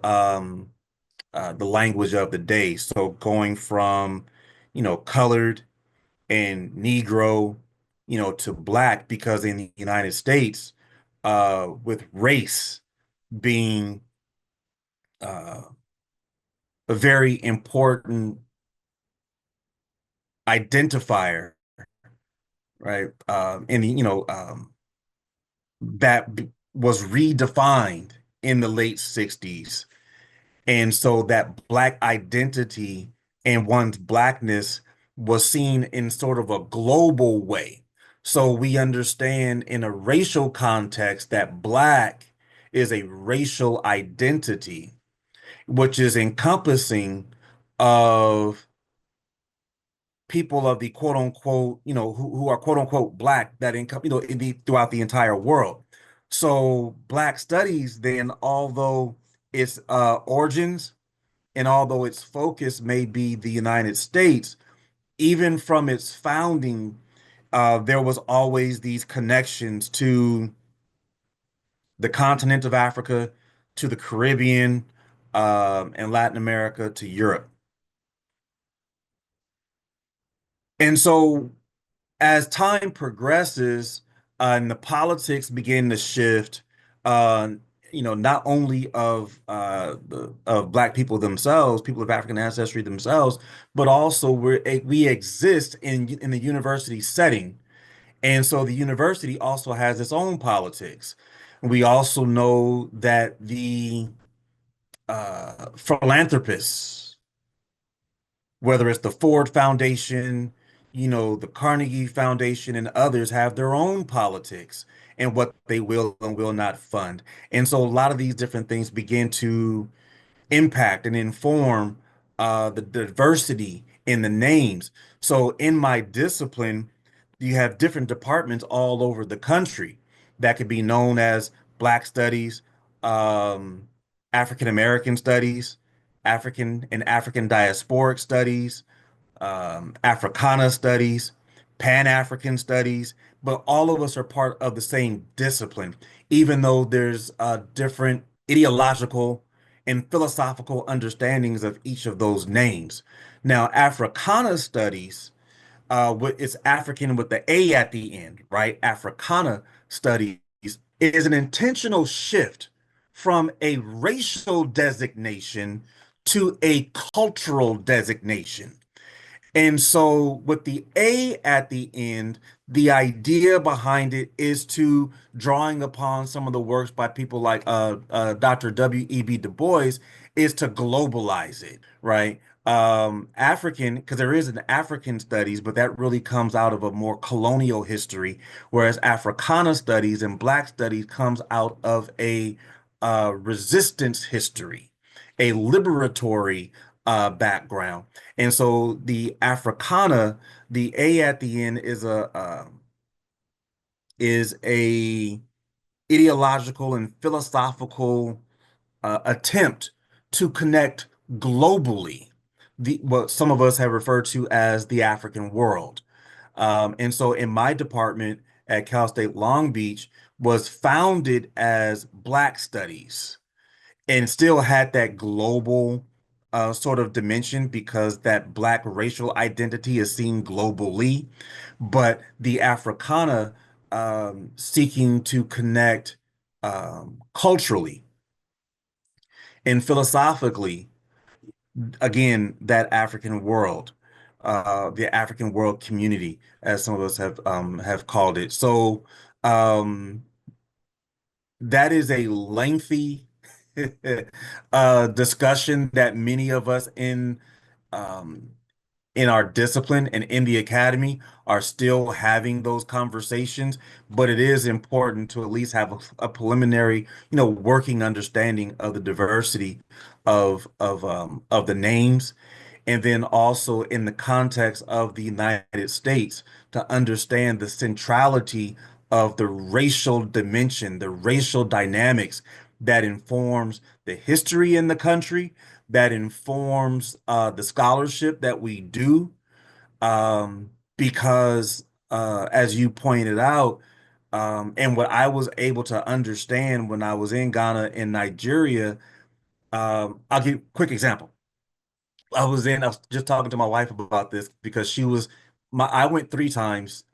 language of the day. So going from, colored and Negro, to Black, because in the United States, with race being uh, a very important identifier, right? That was redefined in the late 60s. And so that Black identity and one's Blackness was seen in sort of a global way. So we understand in a racial context that Black is a racial identity, which is encompassing of people of the quote unquote, who are quote unquote Black that throughout the entire world. So Black studies, then, although its origins and although its focus may be the United States, even from its founding, there was always these connections to the continent of Africa, to the Caribbean, and Latin America, to Europe. And so as time progresses, and the politics begin to shift, uh, not only of Black people themselves, people of African ancestry themselves, but also we exist in the university setting, and so the university also has its own politics. We also know that the philanthropists, whether it's the Ford Foundation, the Carnegie Foundation, and others have their own politics and what they will and will not fund. And so a lot of these different things begin to impact and inform the diversity in the names. So in my discipline, you have different departments all over the country that could be known as Black Studies, um, African American Studies, African Diasporic Studies, Africana Studies, Pan-African Studies, but all of us are part of the same discipline, even though there's different ideological and philosophical understandings of each of those names. Now, Africana Studies, it's African with the A at the end, right? Africana Studies is an intentional shift from a racial designation to a cultural designation. And so with the A at the end, the idea behind it is to drawing upon some of the works by people like Dr. W.E.B. Du Bois is to globalize it, right? African, because there is an African studies, but that really comes out of a more colonial history, whereas Africana studies and Black studies comes out of a resistance history, a liberatory background. And so the Africana, the A at the end is a ideological and philosophical attempt to connect globally the what some of us have referred to as the African world. And so in my department at Cal State Long Beach was founded as Black Studies and still had that global sort of dimension because that Black racial identity is seen globally, but the Africana seeking to connect culturally and philosophically, again, that African world, the African world community, as some of us have called it. So um, that is a lengthy discussion that many of us um, in our discipline and in the academy are still having those conversations, but it is important to at least have a preliminary, working understanding of the diversity of the names, and then also in the context of the United States to understand the centrality of the racial dimension, the racial dynamics that informs the history in the country, that informs the scholarship that we do, because as you pointed out, and what I was able to understand when I was in Ghana and Nigeria, I'll give a quick example. I was just talking to my wife about this because I went 3 times.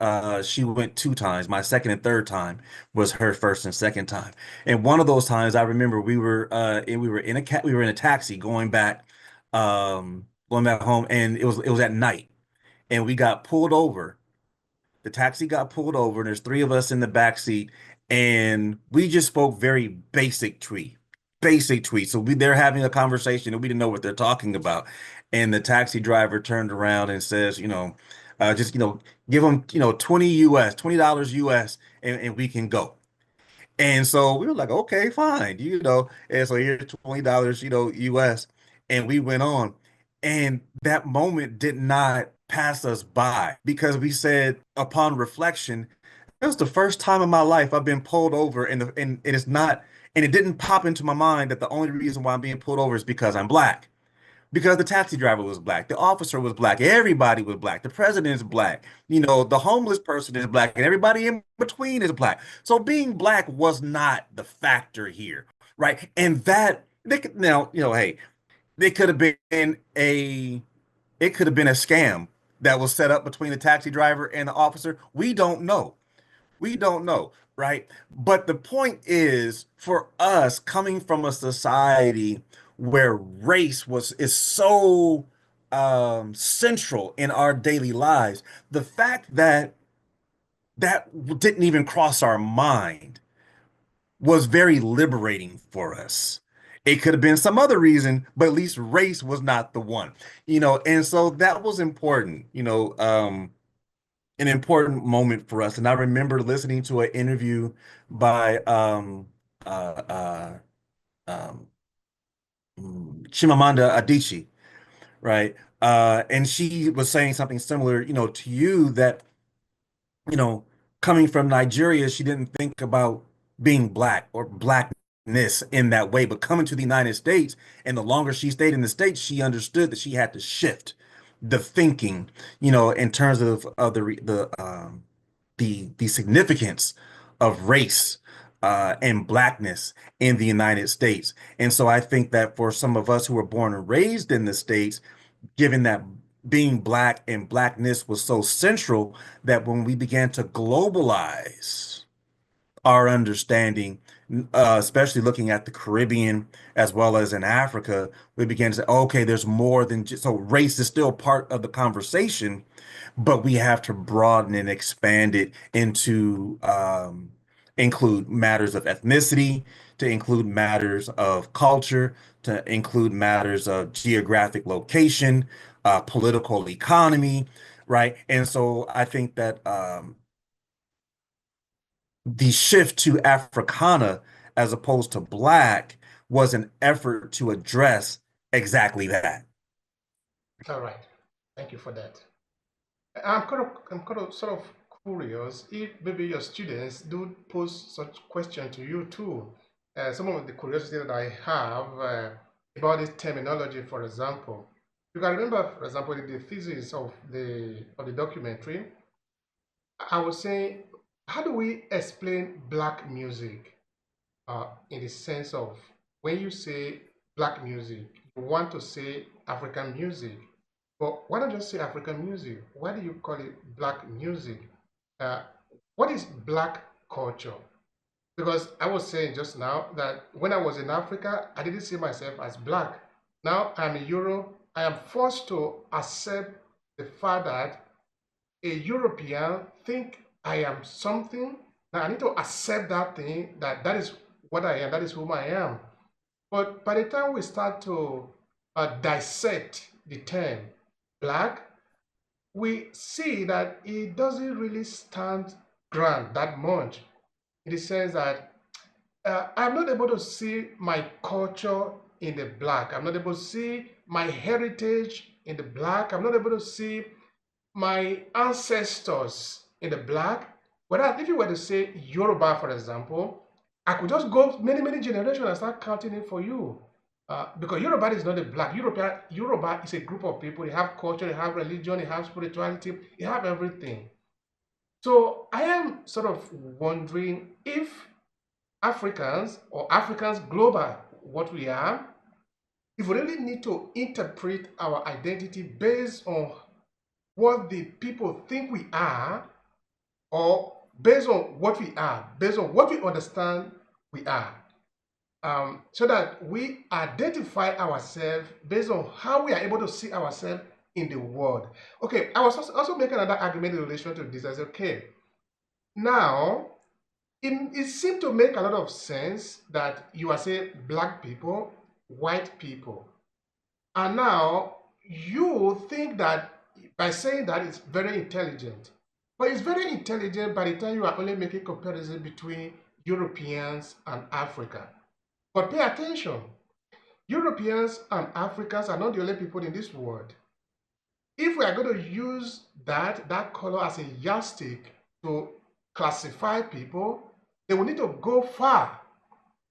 She went 2 times. My second and third time was her first and second time. And one of those times I remember we were in a taxi going back home, and it was at night, and we got pulled over. The taxi got pulled over, and there's 3 of us in the back seat, and we just spoke very basic tweet. So they're having a conversation, and we didn't know what they're talking about. And the taxi driver turned around and says, just give them, 20 US, $20 US, and we can go. And so we were like, okay, fine, And so here's $20, US. And we went on. And that moment did not pass us by because we said, upon reflection, it was the first time in my life I've been pulled over, and it's not, and it didn't pop into my mind that the only reason why I'm being pulled over is because I'm Black. Because the taxi driver was Black, the officer was Black, everybody was Black, the president is Black, the homeless person is Black, and everybody in between is Black. So being Black was not the factor here, right? And that they could now, hey, they could have been a it could have been a scam that was set up between the taxi driver and the officer. We don't know, right? But the point is, for us coming from a society where race was is so central in our daily lives, the fact that that didn't even cross our mind was very liberating for us. It could have been some other reason, but at least race was not the one, and so that was important, an important moment for us. And I remember listening to an interview by uh, um, Chimamanda Adichie, right? And she was saying something similar, to you that, you know, coming from Nigeria, she didn't think about being Black or Blackness in that way. But coming to the United States, and the longer she stayed in the States, she understood that she had to shift the thinking, in terms of the significance of race and Blackness in the United States. And so I think that for some of us who were born and raised in the States, given that being Black and Blackness was so central, that when we began to globalize our understanding, especially looking at the Caribbean as well as in Africa, we began to say, okay, there's more than just, so race is still part of the conversation, but we have to broaden and expand it into include matters of ethnicity, to include matters of culture, to include matters of geographic location, political economy, right? And so I think that the shift to Africana as opposed to Black was an effort to address exactly that. All right. Thank you for that. I'm kind of sort of curious if maybe your students do pose such question to you too. Some of the curiosity that I have about this terminology, for example, you can remember, for example, in the thesis of the documentary, I was saying, how do we explain black music in the sense of when you say black music, you want to say African music. But why not just say African music? Why do you call it black music? Uh, what is black culture? Because I was saying just now that when I was in Africa, I didn't see myself as black. Now I'm in Europe. I am forced to accept the fact that a European think I am something. Now I need to accept that thing, that that is what I am, that is whom I am. But by the time we start to dissect the term black, we see that it doesn't really stand ground that much in the sense that I'm not able to see my culture in the black. I'm not able to see my heritage in the black. I'm not able to see my ancestors in the black. Whereas if you were to say Yoruba, for example, I could just go many, many generations and start counting it for you. Because Yoruba is not a black. Yoruba is a group of people. They have culture, they have religion, they have spirituality, they have everything. So I am sort of wondering if Africans or Africans global, what we are, if we really need to interpret our identity based on what the people think we are, or based on what we are, based on what we understand we are, so that we identify ourselves based on how we are able to see ourselves in the world. Okay, I was also making another argument in relation to this. I said, okay, now it seemed to make a lot of sense that you are saying black people, white people, and now you think that by saying that it's very intelligent. But it's very intelligent by the time you are only making comparison between Europeans and Africa. But pay attention, Europeans and Africans are not the only people in this world. If we are going to use that color as a yardstick to classify people, then we need to go far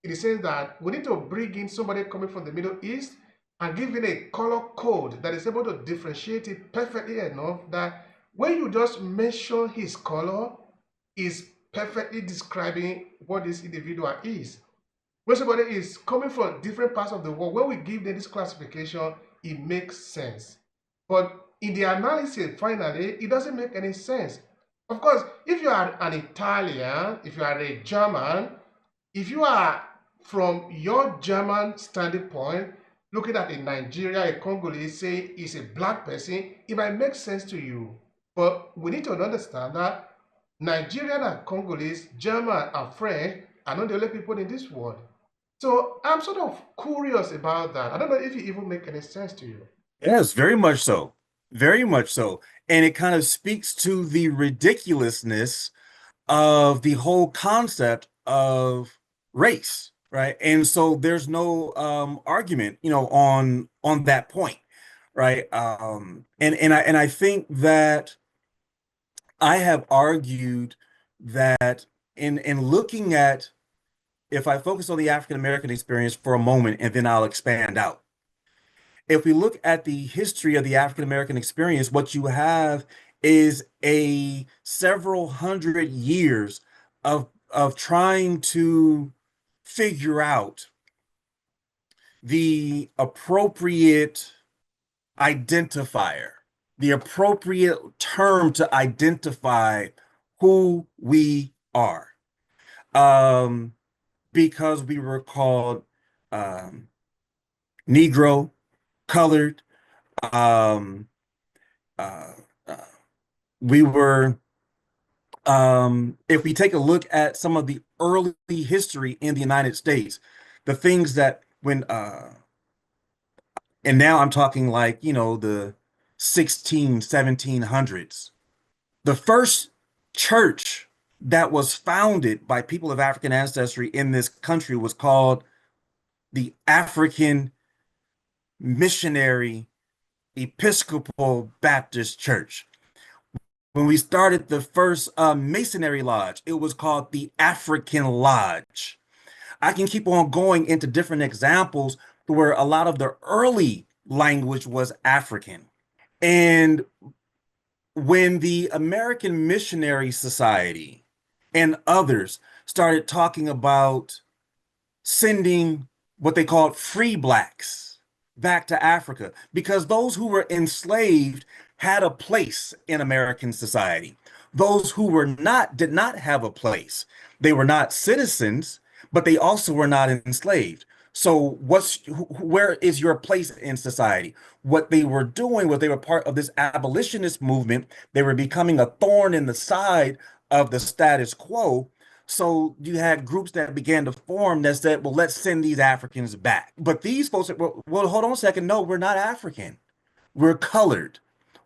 in the sense that we need to bring in somebody coming from the Middle East and give it a color code that is able to differentiate it perfectly enough that when you just mention his color, is perfectly describing what this individual is. When somebody is coming from different parts of the world, when we give them this classification, it makes sense. But in the analysis, finally, it doesn't make any sense. Of course, if you are an Italian, if you are a German, if you are from your German standing point, looking at a Nigeria, a Congolese, say is a black person, it might make sense to you. But we need to understand that Nigerian and Congolese, German and French are not the only people in this world. So I'm sort of curious about that. I don't know if it even make any sense to you. Yes, very much so. Very much so. And it kind of speaks to the ridiculousness of the whole concept of race, right? And so there's no argument, on that point, right? And I think that I have argued that in looking at, if I focus on the African American experience for a moment and then I'll expand out. If we look at the history of the African American experience, what you have is a several hundred years of trying to figure out the appropriate identifier, the appropriate term to identify who we are. Um, because we were called um, Negro, colored, um, uh, uh, we were if we take a look at some of the early history in the United States, the things that when and now I'm talking like, the 1700s. The first church that was founded by people of African ancestry in this country was called the African Missionary Episcopal Baptist Church. When we started the first Masonry Lodge, it was called the African Lodge. I can keep on going into different examples where a lot of the early language was African. And when the American Missionary Society and others started talking about sending what they called free blacks back to Africa, because those who were enslaved had a place in American society. Those who were not did not have a place. They were not citizens, but they also were not enslaved. So where is your place in society? What they were doing was they were part of this abolitionist movement. They were becoming a thorn in the side of the status quo. So you had groups that began to form that said, well, let's send these Africans back. But these folks said, well, hold on a second. No, we're not African. We're colored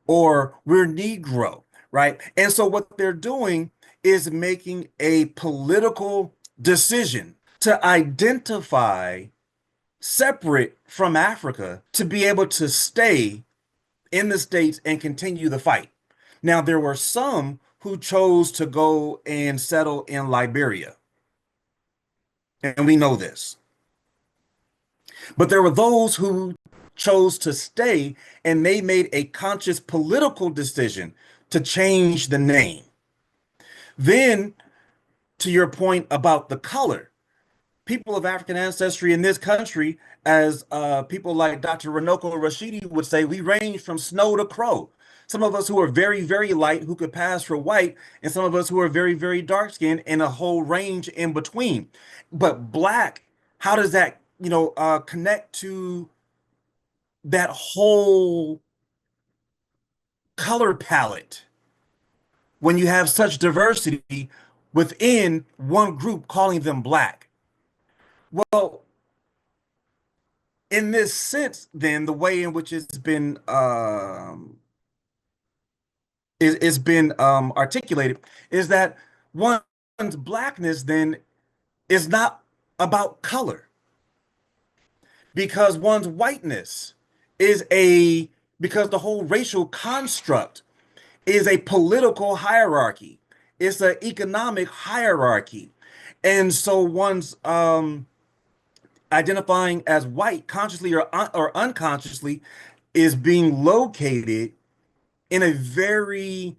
or we're Negro, right? And so what they're doing is making a political decision to identify separate from Africa to be able to stay in the States and continue the fight. Now, there were some who chose to go and settle in Liberia, and we know this. But there were those who chose to stay, and they made a conscious political decision to change the name. Then, to your point about the color, people of African ancestry in this country, as people like Dr. Runoko Rashidi would say, we range from snow to crow. Some of us who are very, very light, who could pass for white, and some of us who are very, very dark skinned, and a whole range in between. But black, how does that, connect to that whole color palette when you have such diversity within one group calling them black? Well, in this sense, then the way in which it's been articulated is that one's blackness then is not about color, because one's whiteness is because the whole racial construct is a political hierarchy. It's an economic hierarchy. And so one's identifying as white, consciously or unconsciously, is being located in a very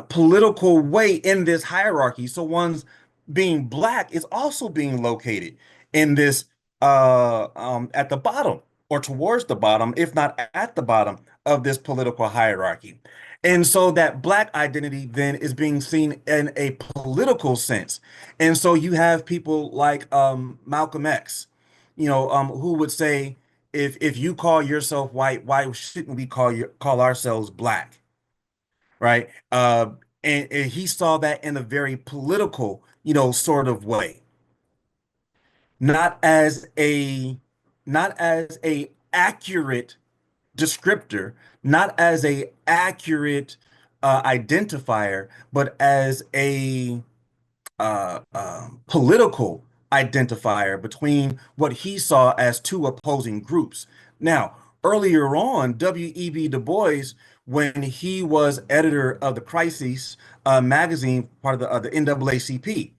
political way in this hierarchy. So one's being black is also being located in this at the bottom or towards the bottom, if not at the bottom of this political hierarchy. And so that black identity then is being seen in a political sense. And so you have people like Malcolm X, who would say, if you call yourself white, why shouldn't we call ourselves black? Right? And he saw that in a very political, sort of way, not as a not as a accurate descriptor, not as a accurate identifier, but as a political identifier between what he saw as two opposing groups. Now, earlier on, W.E.B. Du Bois, when he was editor of the Crises magazine, part of the NAACP,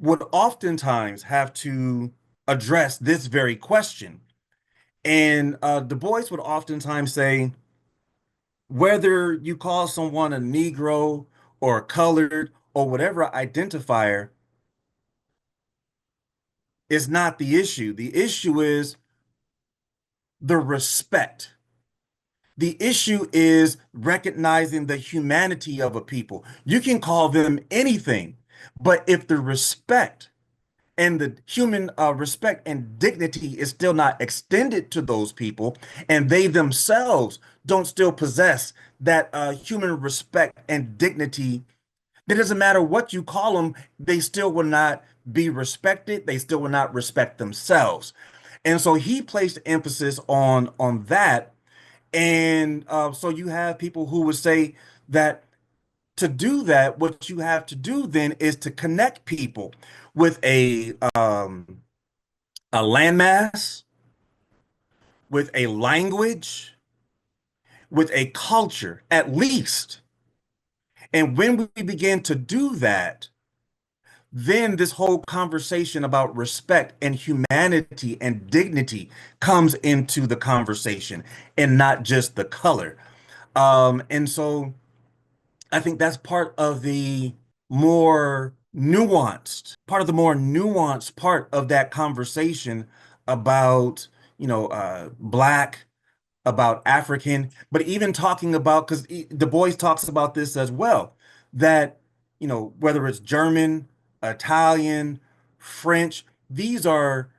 would oftentimes have to address this very question. And Du Bois would oftentimes say, whether you call someone a Negro or colored or whatever identifier is not the issue. The issue is the respect. The issue is recognizing the humanity of a people. You can call them anything, but if the respect and the human respect and dignity is still not extended to those people, and they themselves don't still possess that human respect and dignity, it doesn't matter what you call them, they still will not be respected. They still will not respect themselves. And so he placed emphasis on that. And so you have people who would say that to do that, what you have to do then is to connect people with a landmass, with a language, with a culture, at least. And when we begin to do that, then this whole conversation about respect and humanity and dignity comes into the conversation and not just the color. And so I think that's part of the more nuanced part of that conversation about, Black, about African, but even talking about, because Du Bois talks about this as well, that, whether it's German, Italian, French, these are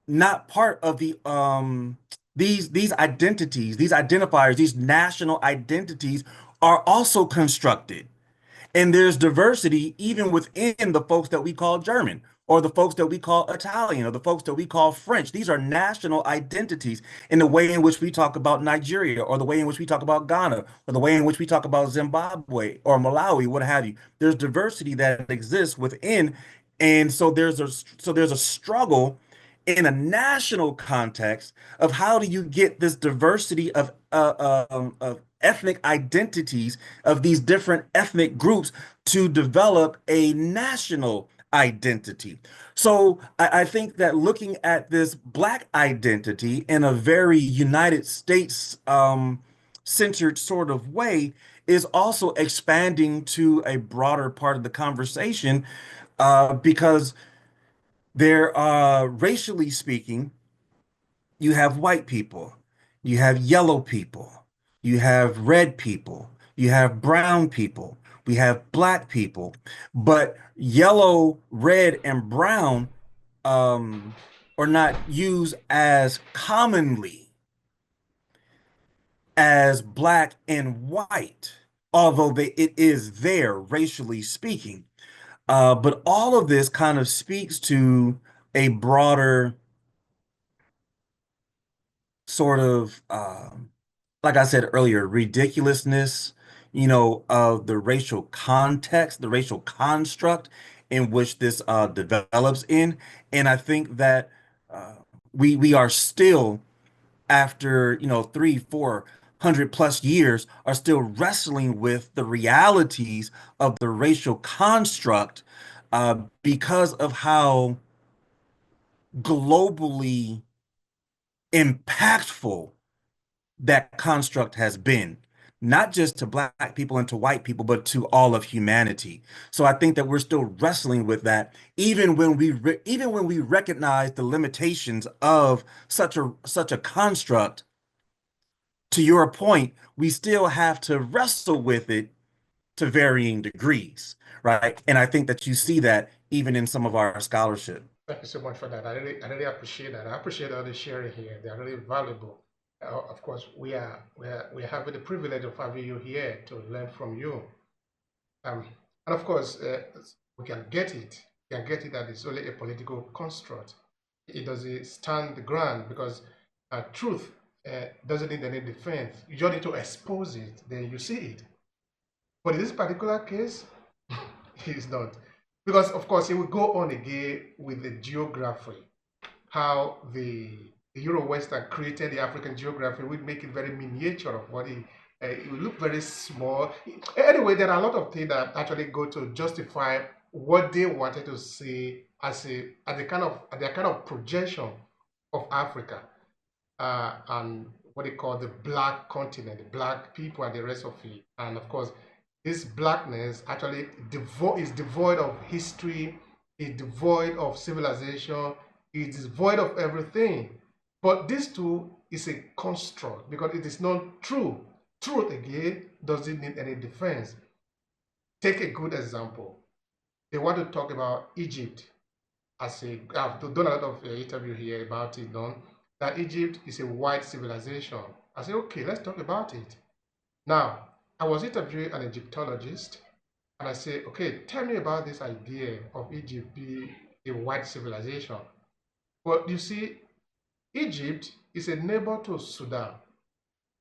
not part of these identities, these identifiers, these national identities are also constructed. And there's diversity even within the folks that we call German, or the folks that we call Italian, or the folks that we call French. These are national identities in the way in which we talk about Nigeria, or the way in which we talk about Ghana, or the way in which we talk about Zimbabwe or Malawi, what have you. There's diversity that exists within, and so there's a struggle in a national context of how do you get this diversity of ethnic identities of these different ethnic groups to develop a national identity. So I think that looking at this Black identity in a very United States centered sort of way is also expanding to a broader part of the conversation, because there are, racially speaking, you have white people, you have yellow people, you have red people, you have brown people, we have Black people, but yellow, red, and brown um, are not used as commonly as Black and white, although it is there racially speaking. But all of this kind of speaks to a broader sort of, like I said earlier, ridiculousness, of the racial context, the racial construct in which this develops in. And I think that uh, we are still, after, 300-400+ years, are still wrestling with the realities of the racial construct, because of how globally impactful that construct has been, not just to Black people and to white people, but to all of humanity. So I think that we're still wrestling with that, even when we recognize the limitations of such a construct. To your point, we still have to wrestle with it to varying degrees, right? And I think that you see that even in some of our scholarship. Thank you so much for that. I really appreciate that. I appreciate all the sharing here. They are really valuable. Of course, we are having the privilege of having you here to learn from you. Um, and of course, we can get it. We can get it that it's only a political construct. It doesn't stand the ground because truth doesn't need any defense. You just need to expose it, then you see it. But in this particular case, it's not. Because, of course, it will go on again with the geography, how the Euro-Western created the African geography. We make it very miniature of what it will look very small. Anyway, there are a lot of things that actually go to justify what they wanted to see as the kind of projection of Africa, and what they call the black continent, the black people and the rest of it. And of course, this blackness actually is devoid of history, is devoid of civilization, it is void of everything. But this too is a construct because it is not true. Truth again doesn't need any defense. Take a good example. They want to talk about Egypt I've done a lot of interview here about it, done that Egypt is a white civilization. I said, okay, let's talk about it. Now, I was interviewing an Egyptologist, and I said, okay, tell me about this idea of Egypt being a white civilization. But you see, Egypt is a neighbor to Sudan.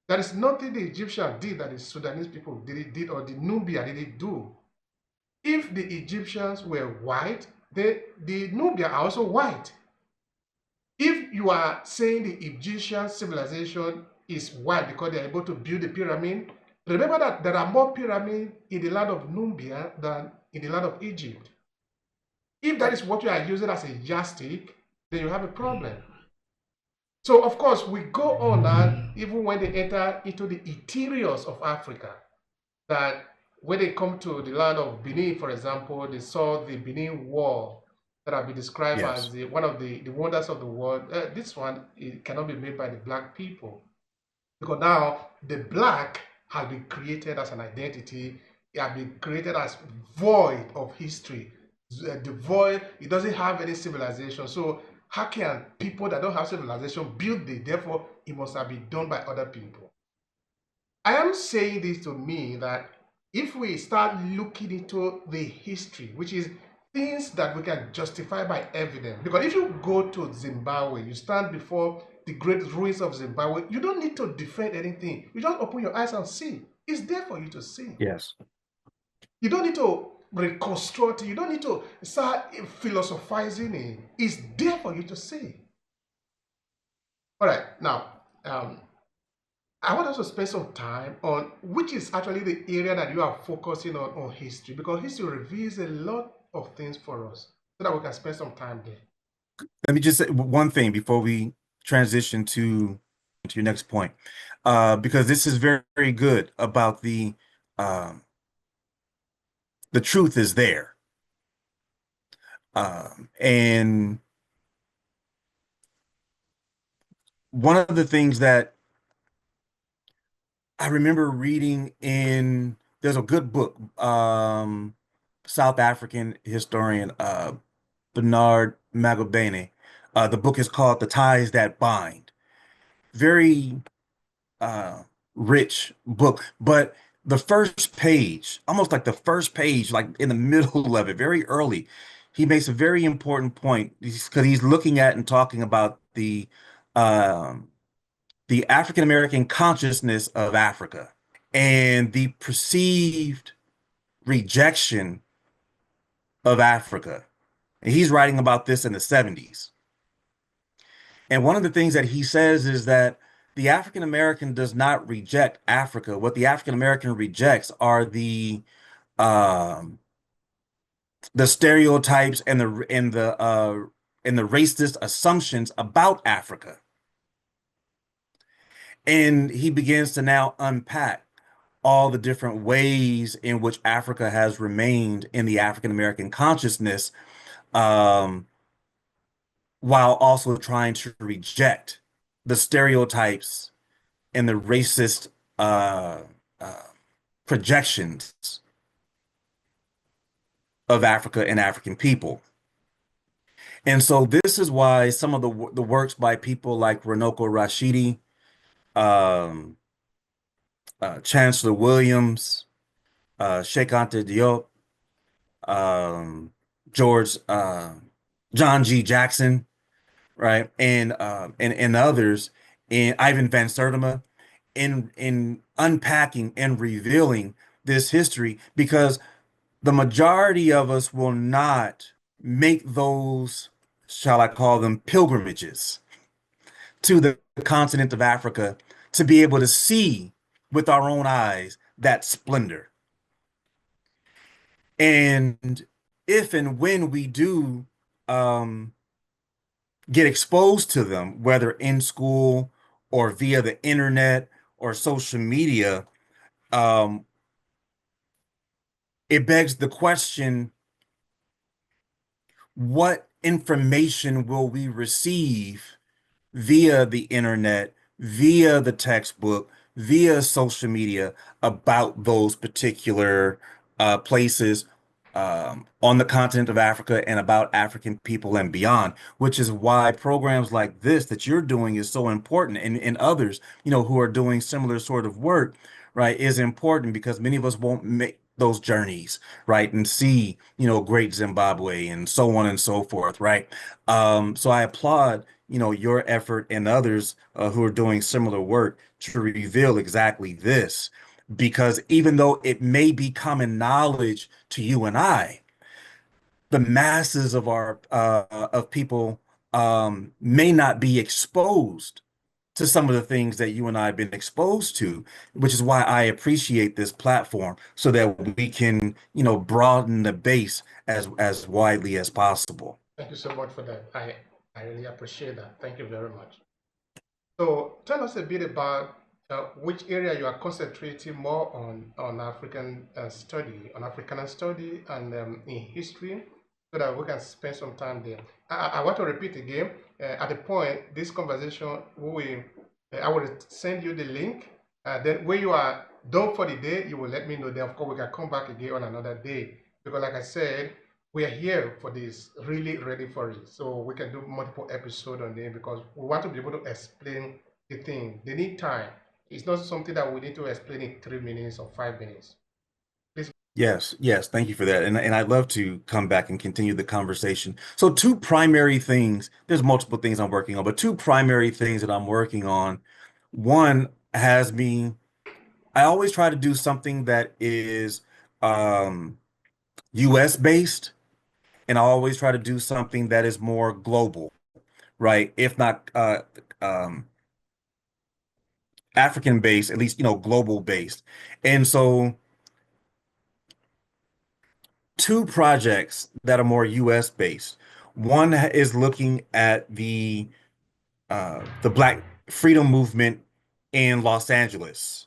There is nothing the Egyptians did that the Sudanese people did or the Nubia didn't do. If the Egyptians were white, the Nubia are also white. If you are saying the Egyptian civilization is white because they are able to build the pyramid, remember that there are more pyramids in the land of Nubia than in the land of Egypt. If that is what you are using as a yardstick, then you have a problem. So, of course, we go on and even when they enter into the interiors of Africa, that when they come to the land of Benin, for example, they saw the Benin Wall that have been described Yes. as one of the wonders of the world. This one, it cannot be made by the black people because now the black has been created as an identity. It has been created as void of history. The void, it doesn't have any civilization. So how can people that don't have civilization build it? Therefore, it must have been done by other people. I am saying this to mean that if we start looking into the history, which is things that we can justify by evidence, because if you go to Zimbabwe, you stand before the great ruins of Zimbabwe, you don't need to defend anything. You just open your eyes and see. It's there for you to see. Yes. You don't need to reconstruct it. You don't need to start philosophizing it. It's there for you to see. All right, now, I want us to spend some time on which is actually the area that you are focusing on history, because history reveals a lot of things for us so that we can spend some time there. Let me just say one thing before we transition to your next point, because this is very, very good about um, the truth is there. And one of the things that I remember reading there's a good book, South African historian, Bernard Magobane. The book is called The Ties That Bind. Very uh, rich book, but the first page, almost like the first page, like in the middle of it, very early, he makes a very important point because he's looking at and talking about um, the African American consciousness of Africa and the perceived rejection of Africa. And he's writing about this in the 70s. And one of the things that he says is that the African American does not reject Africa. What the African American rejects are um, the stereotypes and the racist assumptions about Africa. And he begins to now unpack all the different ways in which Africa has remained in the African American consciousness, um, while also trying to reject the stereotypes and the racist uh, uh, projections of Africa and African people. And so this is why some of the works by people like Runoko Rashidi, um, Chancellor Williams, Sheikh Anta Diop, um, George John G. Jackson, right, and others, and Ivan Van Sertima, in unpacking and revealing this history, because the majority of us will not make those, shall I call them, pilgrimages to the continent of Africa to be able to see with our own eyes that splendor. And if and when we do um, get exposed to them, whether in school or via the internet or social media, um, it begs the question, what information will we receive via the internet, via the textbook, via social media about those particular places on the continent of Africa and about African people and beyond, which is why programs like this that you're doing is so important, and others, who are doing similar sort of work, right, is important because many of us won't make those journeys, right, and see, great Zimbabwe and so on and so forth, right? So I applaud, your effort and others who are doing similar work to reveal exactly this, because even though it may be common knowledge to you and I, the masses of people may not be exposed to some of the things that you and I have been exposed to, which is why I appreciate this platform so that we can, broaden the base as widely as possible. Thank you so much for that. I really appreciate that. Thank you very much. So tell us a bit about which area you are concentrating more on African study, on Africana study, and in history, so that we can spend some time there. I want to repeat again. At the point this conversation, I will send you the link. Then when you are done for the day, you will let me know. Then of course we can come back again on another day, because like I said, we are here for this, really ready for it. So we can do multiple episodes on them because we want to be able to explain the thing. They need time. It's not something that we need to explain in 3 minutes or 5 minutes. Please. Yes, yes, thank you for that. And I'd love to come back and continue the conversation. So two primary things, there's multiple things I'm working on, but two primary things that I'm working on. One has me, I always try to do something that is um, US based, and I always try to do something that is more global, right? If not African based, at least, global based. And so two projects that are more US based. One is looking at the Black Freedom Movement in Los Angeles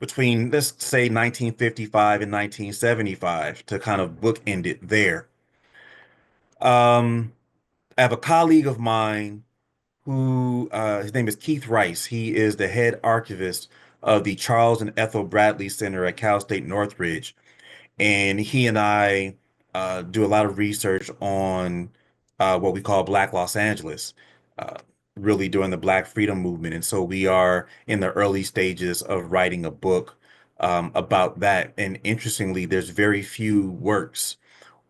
between, let's say, 1955 and 1975 to kind of bookend it there. Um, I have a colleague of mine who his name is Keith Rice. He is the head archivist of the Charles and Ethel Bradley Center at Cal State Northridge. And he and I do a lot of research on what we call Black Los Angeles, uh, really during the Black Freedom Movement. And so we are in the early stages of writing a book about that. And interestingly, there's very few works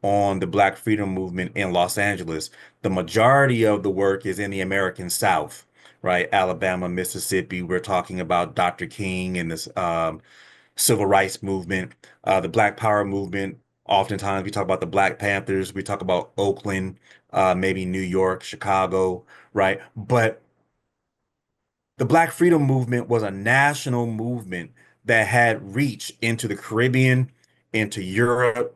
on the Black Freedom Movement in Los Angeles. The majority of the work is in the American South, right? Alabama, Mississippi. We're talking about Dr. King and this civil rights movement, the Black Power movement. Oftentimes we talk about the Black Panthers, we talk about Oakland, maybe New York, Chicago, right? But the Black Freedom Movement was a national movement that had reach into the Caribbean, into Europe,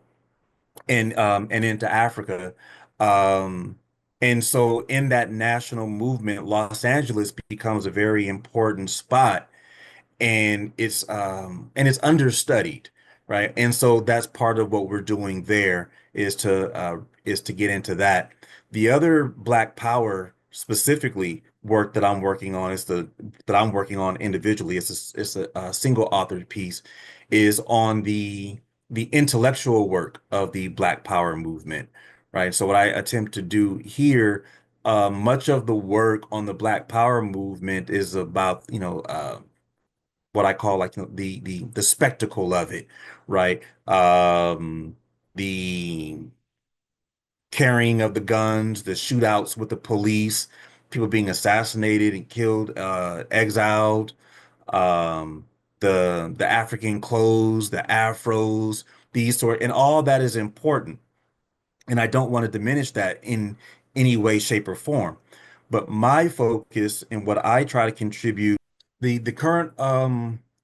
and into Africa. Um, and so in that national movement, Los Angeles becomes a very important spot, and it's understudied, right? And so that's part of what we're doing there is to get into that. The other Black Power specifically work that I'm working on is the that I'm working on individually. It's a single authored piece is on the intellectual work of the Black Power movement, right? So what I attempt to do here, much of the work on the Black Power movement is about, what I call like the spectacle of it, right? The carrying of the guns, the shootouts with the police, people being assassinated and killed, exiled, um, the African clothes, the afros, these sort, and all that is important. And I don't want to diminish that in any way, shape, or form. But my focus and what I try to contribute, the current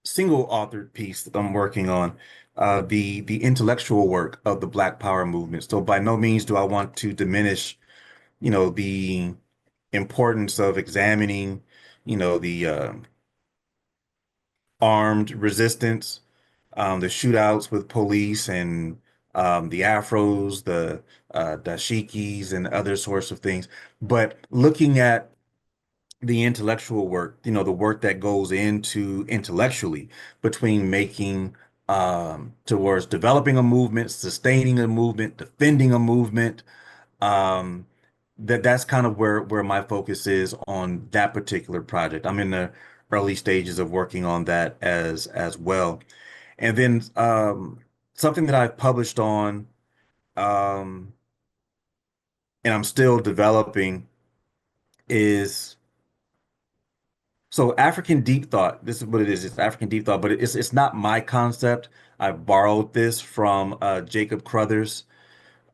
single authored piece that I'm working on, the intellectual work of the Black Power movement. So by no means do I want to diminish, the importance of examining, the armed resistance, the shootouts with police and the afros, the dashikis and other sorts of things. But looking at the intellectual work, the work that goes into intellectually between making towards developing a movement, sustaining a movement, defending a movement. Um, that's kind of where my focus is on that particular project. I'm in the early stages of working on that as well. And then something that I've published on, um, and I'm still developing is so African deep thought. This is what it is. It's African deep thought, but it's not my concept. I borrowed this from Jacob Crothers.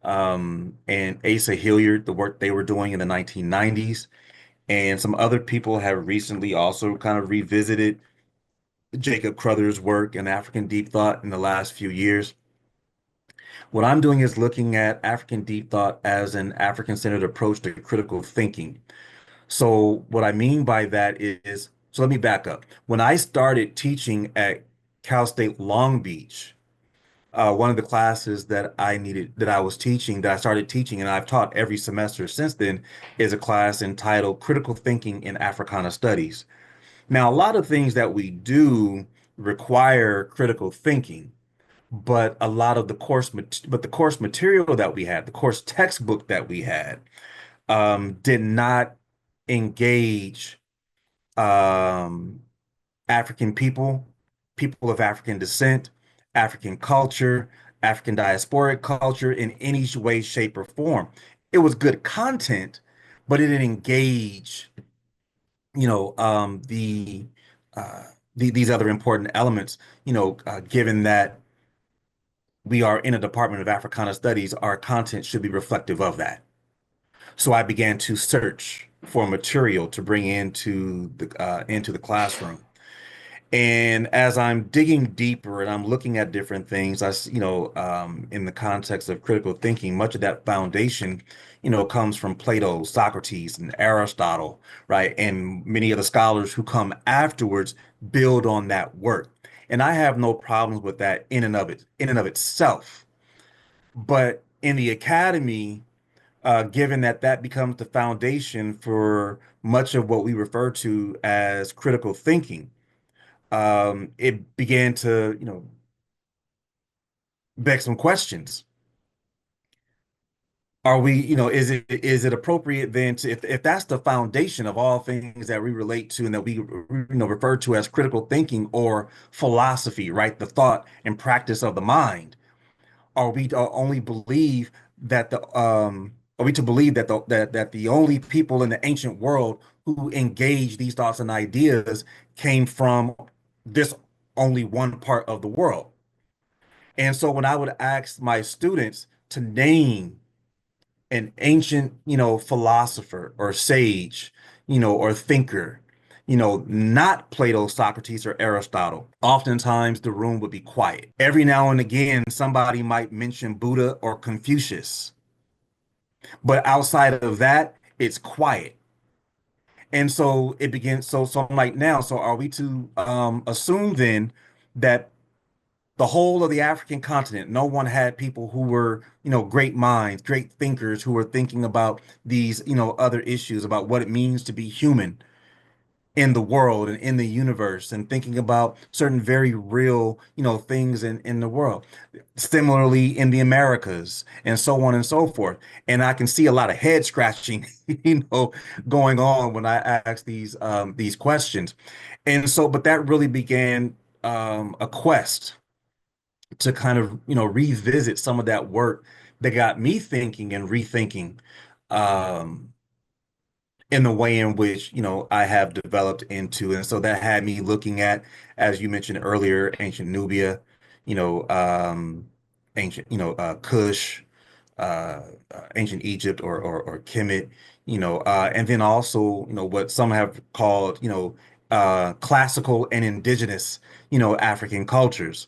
and Asa Hilliard, the work they were doing in the 1990s. And some other people have recently also kind of revisited Jacob Cruther's work in African deep thought in the last few years. What I'm doing is looking at African deep thought as an African-centered approach to critical thinking. So what I mean by that is, so let me back up. When I started teaching at Cal State Long Beach, one of the classes that I was teaching, that I started teaching, and I've taught every semester since then, is a class entitled Critical Thinking in Africana Studies. Now, a lot of things that we do require critical thinking, but a lot of the course material that we had, the course textbook that we had, did not engage um, African people, people of African descent, African culture, African diasporic culture in any way, shape, or form. It was good content, but it didn't engage, you know, uh, these other important elements. Given that we are in a Department of Africana Studies, our content should be reflective of that. So I began to search for material to bring into the classroom. And as I'm digging deeper and I'm looking at different things, in the context of critical thinking, much of that foundation, comes from Plato, Socrates, and Aristotle, right? And many of the scholars who come afterwards build on that work. And I have no problems with that in and of itself. But in the academy, given that that becomes the foundation for much of what we refer to as critical thinking, it began to, beg some questions. Are we, is it appropriate then to, if that's the foundation of all things that we relate to and that we, refer to as critical thinking or philosophy, right? The thought and practice of the mind. Are we to only believe that the are we to believe that the only people in the ancient world who engage these thoughts and ideas came from this only one part of the world? And so when I would ask my students to name an ancient, philosopher or sage, or thinker, not Plato, Socrates, or Aristotle, oftentimes the room would be quiet. Every now and again, somebody might mention Buddha or Confucius, but outside of that, it's quiet. And so it begins. So I'm like, now, so are we to assume then that the whole of the African continent, no one had people who were, great minds, great thinkers who were thinking about these, other issues about what it means to be human in the world and in the universe and thinking about certain very real, things in the world. Similarly, in the Americas and so on and so forth. And I can see a lot of head scratching, going on when I ask these questions. And so, but that really began a quest to kind of, revisit some of that work that got me thinking and rethinking um, in the way in which, I have developed into. And so that had me looking at, as you mentioned earlier, ancient Nubia, you know, um, ancient, Kush, ancient Egypt or Kemet, and then also, what some have called, classical and indigenous, African cultures,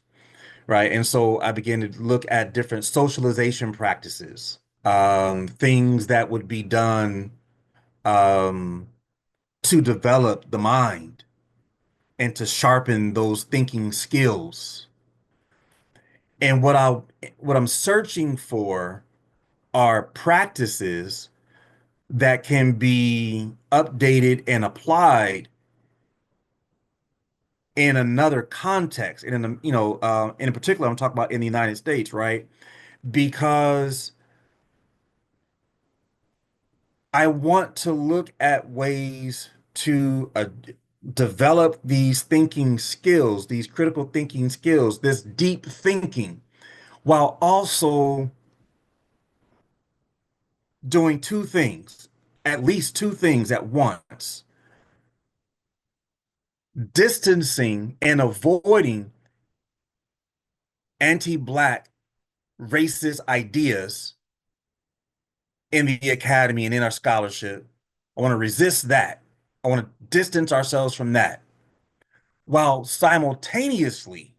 right? And so I began to look at different socialization practices, things that would be done um, to develop the mind and to sharpen those thinking skills. And what I'm searching for are practices that can be updated and applied in another context. And in particular, I'm talking about in the United States, right? Because I want to look at ways to develop these thinking skills, these critical thinking skills, this deep thinking, while also doing two things, at least two things at once, distancing and avoiding anti-Black racist ideas in the academy and in our scholarship. I want to resist that. I want to distance ourselves from that while simultaneously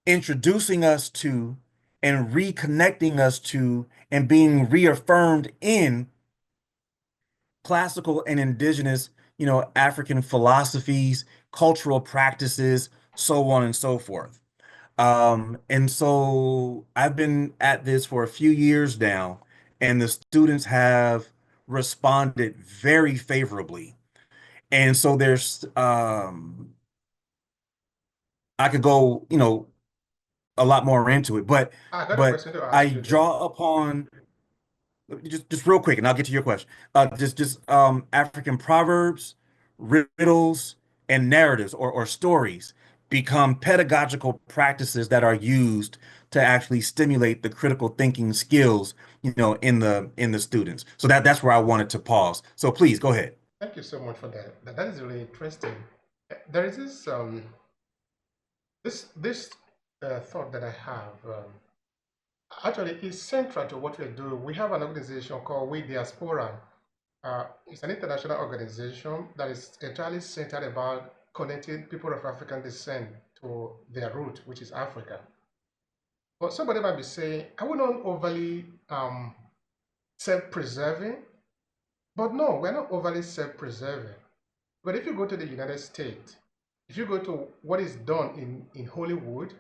introducing us to and reconnecting us to and being reaffirmed in classical and indigenous, African philosophies, cultural practices, so on and so forth. And so I've been at this for a few years now, and the students have responded very favorably. And so I could go, a lot more into it, but I got a but question to ask I you then. draw upon just real quick, and I'll get to your question. Just African proverbs, riddles, and narratives or stories become pedagogical practices that are used to actually stimulate the critical thinking skills, in the students. So that's where I wanted to pause. So please go ahead. Thank you so much for that. That is really interesting. There is this thought that I have. Actually, it's central to what we do. We have an organization called We Diaspora. It's an international organization that is entirely centered about connecting people of African descent to their root, which is Africa. But somebody might be saying, I would not overly self-preserving, but no, we're not overly self-preserving. But if you go to the United States, if you go to what is done in Hollywood,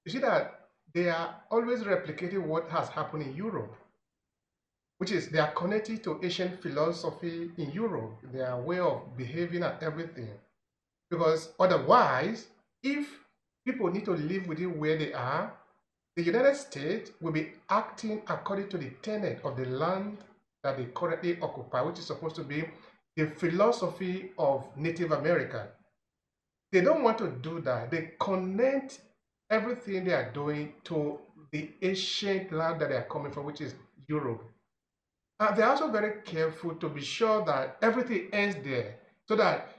you see that they are always replicating what has happened in Europe, which is they are connected to ancient philosophy in Europe, their way of behaving and everything. Because otherwise, if people need to live within where they are, the United States will be acting according to the tenet of the land that they currently occupy, which is supposed to be the philosophy of Native America. They don't want to do that. They connect everything they are doing to the ancient land that they are coming from, which is Europe. They're also very careful to be sure that everything ends there. So that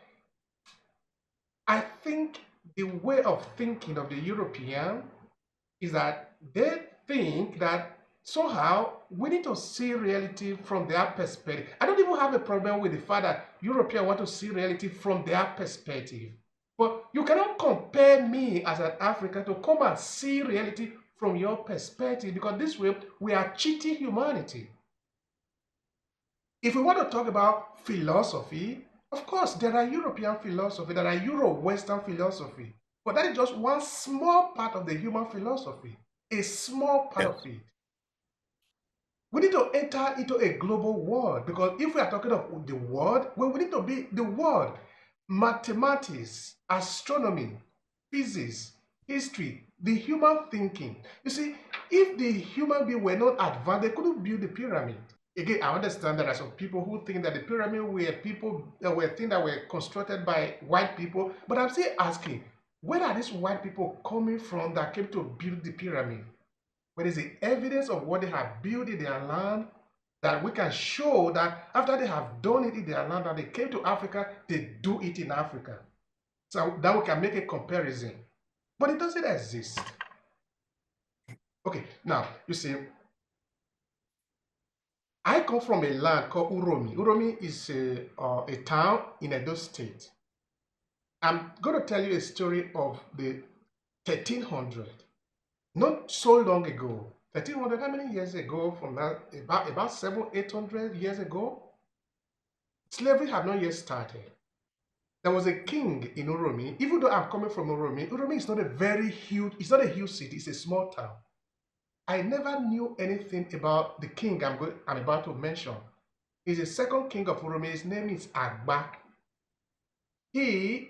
I think the way of thinking of the European is that they think that somehow we need to see reality from their perspective. I don't even have a problem with the fact that Europeans want to see reality from their perspective. But you cannot compare me as an African to come and see reality from your perspective, because this way we are cheating humanity. If we want to talk about philosophy, of course, there are European philosophy, there are Euro-Western philosophy, but that is just one small part of the human philosophy, a small part Yes. of it. We need to enter into a global world, because if we are talking of the world, well, we need to be the world. Mathematics, astronomy, physics, history, the human thinking. You see, if the human being were not advanced, they couldn't build the pyramid. Again, I understand there are some people who think that the pyramid were things that were constructed by white people, but I'm still asking, where are these white people coming from that came to build the pyramid? Where is the evidence of what they have built in their land, that we can show that after they have done it in their land and they came to Africa, they do it in Africa. So that we can make a comparison. But it doesn't exist. Okay, now you see, I come from a land called Uromi. Uromi is a town in Edo State. I'm going to tell you a story of the 1300. Not so long ago. 1300, how many years ago from that? About 800 years ago. Slavery had not yet started. There was a king in Uromi. Even though I'm coming from Uromi, Uromi is not a very huge, it's not a huge city, it's a small town. I never knew anything about the king I'm about to mention. He's the second king of Uromi. His name is Agba. He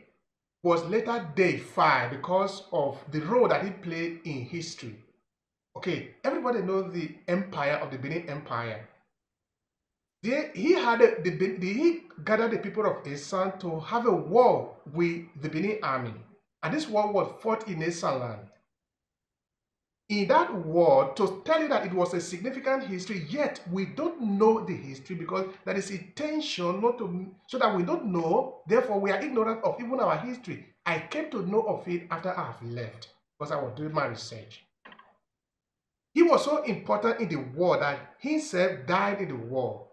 was later deified because of the role that he played in history. Okay, everybody knows the empire of the Benin Empire. He gathered the people of Esan to have a war with the Benin army. And this war was fought in Esan land. In that war, to tell you that it was a significant history, yet we don't know the history because there is intention not to, so that we don't know, therefore we are ignorant of even our history. I came to know of it after I have left because I was doing my research. He was so important in the war that he himself died in the war.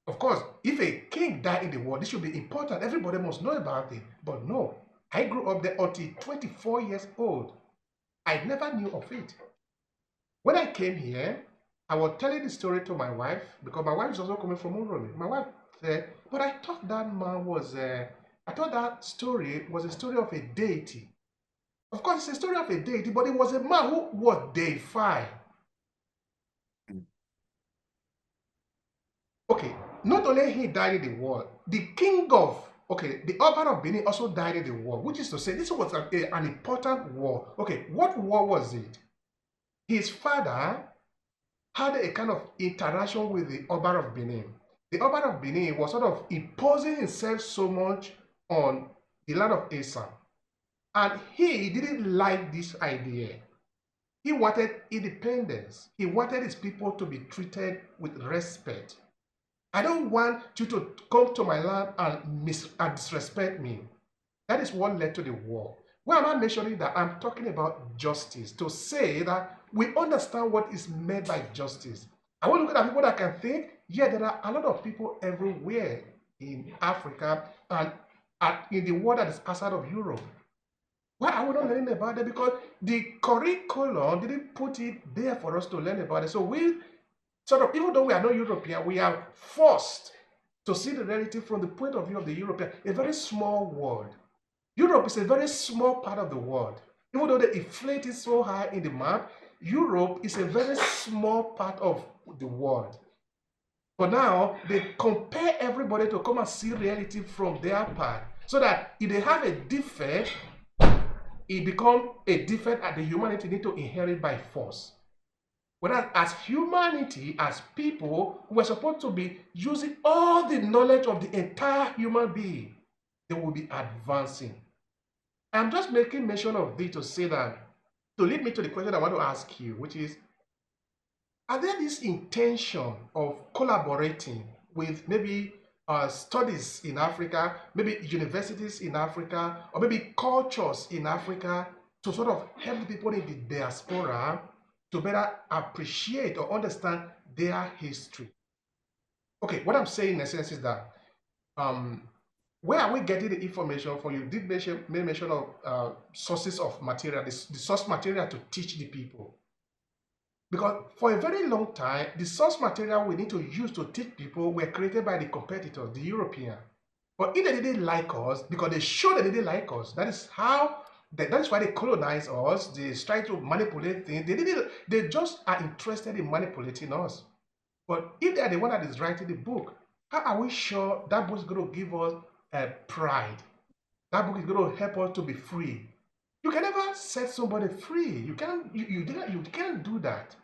Of course, if a king died in the war, this should be important. Everybody must know about it. But no, I grew up there until 24 years old. I never knew of it. When I came here, I was telling the story to my wife because my wife is also coming from Uromi. My wife said, but I thought that man was, I thought that story was a story of a deity. Of course, it's a story of a deity, but it was a man who was deified. Okay, not only he died in the war, the king of, okay, the Oba of Benin also died in the war, which is to say this was an important war. Okay, what war was it? His father had a kind of interaction with the Oba of Benin. The Oba of Benin was sort of imposing himself so much on the land of Asa. And he didn't like this idea. He wanted independence. He wanted his people to be treated with respect. I don't want you to come to my land and disrespect me. That is what led to the war. Why am I mentioning that? I'm talking about justice, to say that we understand what is meant by justice. I want to look at people that can think, yeah, there are a lot of people everywhere in Africa and in the world that is outside of Europe. Why are we not learning about it? Because the curriculum didn't put it there for us to learn about it. So we sort of, even though we are not European, we are forced to see the reality from the point of view of the European, a very small world. Europe is a very small part of the world. Even though they inflate it so high in the map, Europe is a very small part of the world. But now they compare everybody to come and see reality from their part, so that if they have a defect, it becomes a defect that the humanity need to inherit by force. Whereas as humanity, as people, we're supposed to be using all the knowledge of the entire human being. They will be advancing. I'm just making mention of this to say that, to lead me to the question I want to ask you, which is, are there this intention of collaborating with maybe studies in Africa, maybe universities in Africa, or maybe cultures in Africa to sort of help the people in the diaspora to better appreciate or understand their history? Okay, what I'm saying in essence is that where are we getting the information from? You did mention of sources of material, the source material to teach the people. Because for a very long time, the source material we need to use to teach people were created by the competitors, the European. But if they didn't like us, because they showed that they didn't like us, that is why they colonize us. They try to manipulate things. They just are interested in manipulating us. But if they are the one that is writing the book, how are we sure that book is going to give us pride? That book is going to help us to be free. You can never set somebody free. You can't do that.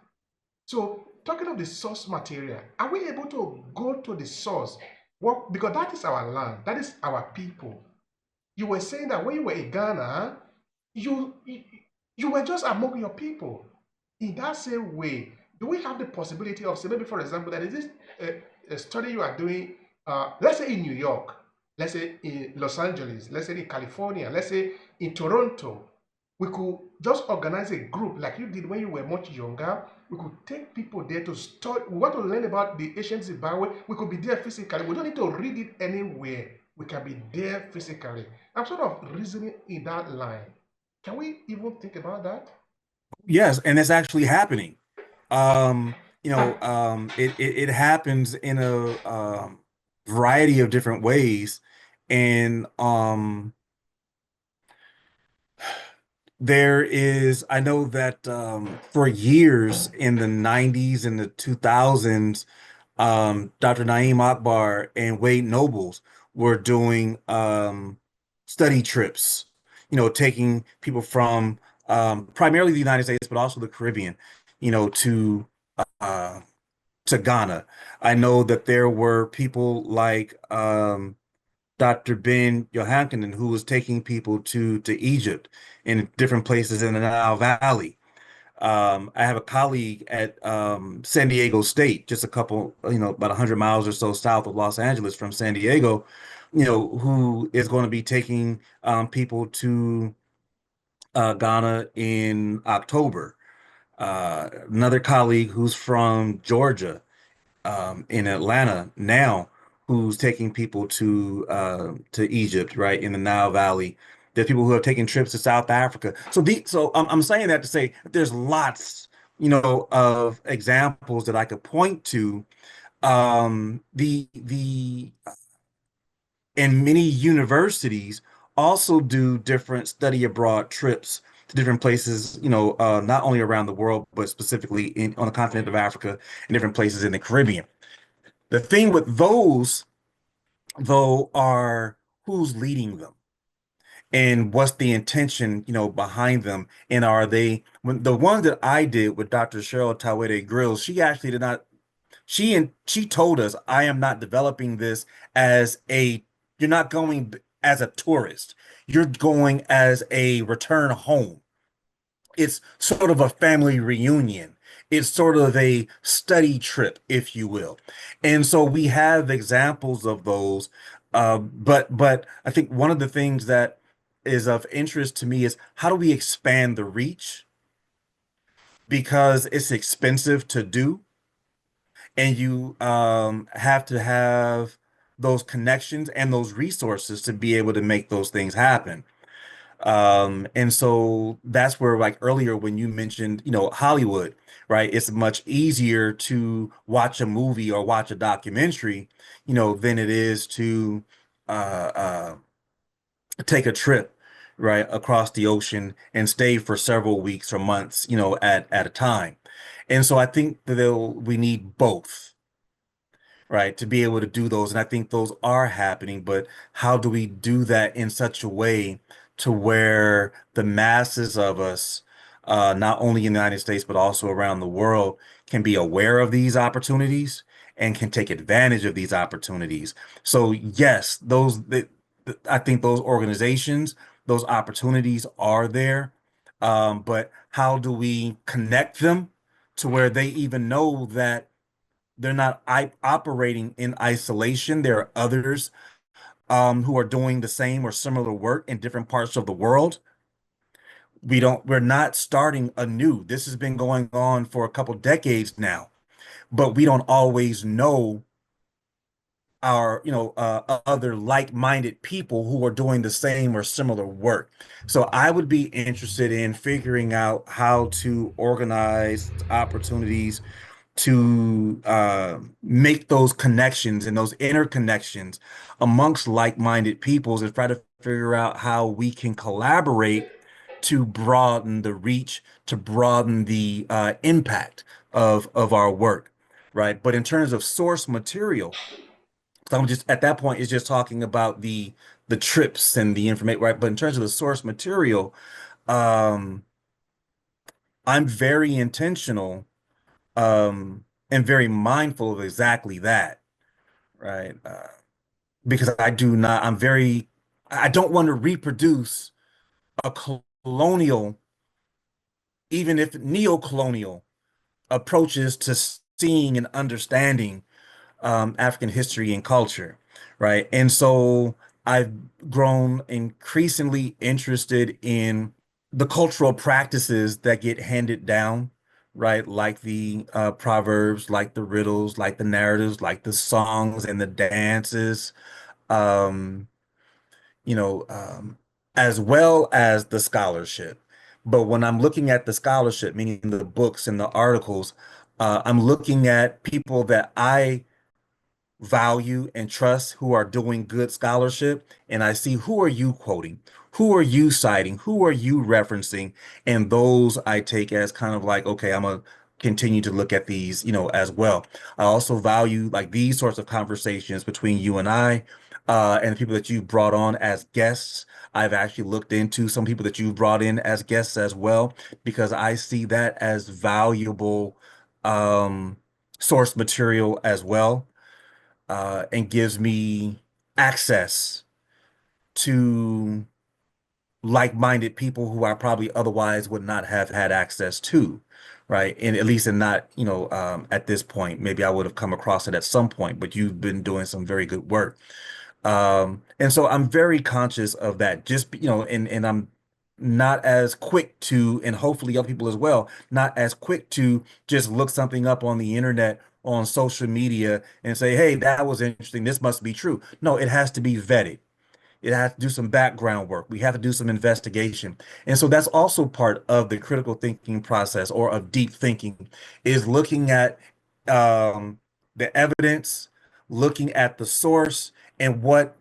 So talking of the source material, are we able to go to the source? Well, because that is our land, that is our people. You were saying that when you were in Ghana, you were just among your people. In that same way, do we have the possibility of, say, maybe for example, that is this a study you are doing, let's say in New York, let's say in Los Angeles, let's say in California, let's say in Toronto, we could just organize a group like you did when you were much younger. We could take people there to study. We want to learn about the ancient Zimbabwe. We could be there physically. We don't need to read it anywhere. We can be there physically. I'm sort of reasoning in that line. Can we even think about that? Yes, and it's actually happening. It happens in a variety of different ways, and I know that for years in the 90s and the 2000s, Dr. Naeem Akbar and Wade Nobles were doing study trips, taking people from primarily the United States, but also the Caribbean, you know, to uh, to Ghana. I know that there were people like Dr. Ben Yohankanen, who was taking people to Egypt and different places in the Nile Valley. I have a colleague at San Diego State, just a couple, about 100 miles or so south of Los Angeles from San Diego, who is going to be taking people to Ghana in October. Another colleague who's from Georgia, in Atlanta now, who's taking people to Egypt, right, in the Nile Valley. There's people who have taken trips to South Africa. So I'm saying that to say there's lots, of examples that I could point to. The And many universities also do different study abroad trips to different places, not only around the world, but specifically on the continent of Africa and different places in the Caribbean. The thing with those, though, are who's leading them and what's the intention, behind them. And are they, when the one that I did with Dr. Cheryl Tawede Grills, she actually did not, she told us, I am not developing this as a, you're not going as a tourist. You're going as a return home. It's sort of a family reunion. It's sort of a study trip, if you will. And so we have examples of those. But I think one of the things that is of interest to me is how do we expand the reach? Because it's expensive to do, and you have to have those connections and those resources to be able to make those things happen. And so that's where, like earlier, when you mentioned, Hollywood, right? It's much easier to watch a movie or watch a documentary, than it is to uh, uh, take a trip, right, across the ocean and stay for several weeks or months, at a time. And so I think that we need both, right, to be able to do those. And I think those are happening, but how do we do that in such a way to where the masses of us, not only in the United States, but also around the world, can be aware of these opportunities and can take advantage of these opportunities? So yes, I think those organizations, those opportunities are there. But how do we connect them to where they even know that they're not operating in isolation? There are others who are doing the same or similar work in different parts of the world. We're not starting anew. This has been going on for a couple decades now, but we don't always know our, other like-minded people who are doing the same or similar work. So I would be interested in figuring out how to organize opportunities to make those connections and those interconnections amongst like-minded peoples, and try to figure out how we can collaborate to broaden the reach, to broaden the impact of our work, right? But in terms of source material, so I'm just at that point, it's just talking about the trips and the information, right? But in terms of the source material, um, I'm very intentional, and very mindful of exactly that, right? Because I don't want to reproduce a colonial, even if neo-colonial approaches to seeing and understanding African history and culture, right? And so I've grown increasingly interested in the cultural practices that get handed down, right? Like the proverbs, like the riddles, like the narratives, like the songs and the dances, um, you know, um, as well as the scholarship. But when I'm looking at the scholarship, meaning the books and the articles, I'm looking at people that I value and trust, who are doing good scholarship, and I see, who are you quoting, who are you citing, who are you referencing, and those I take as kind of like, okay, I'm gonna continue to look at these, as well. I also value like these sorts of conversations between you and I, and the people that you brought on as guests. I've actually looked into some people that you've brought in as guests as well, because I see that as valuable um source material as well, and gives me access to like-minded people who I probably otherwise would not have had access to, right? And at least in not, at this point, maybe I would have come across it at some point, but you've been doing some very good work. And so I'm very conscious of that. Just, and I'm not as quick to, and hopefully other people as well, not as quick to just look something up on the internet, on social media, and say, hey, that was interesting. This must be true. No, it has to be vetted. It has to do some background work. We have to do some investigation. And so that's also part of the critical thinking process or of deep thinking is looking at the evidence, looking at the source and what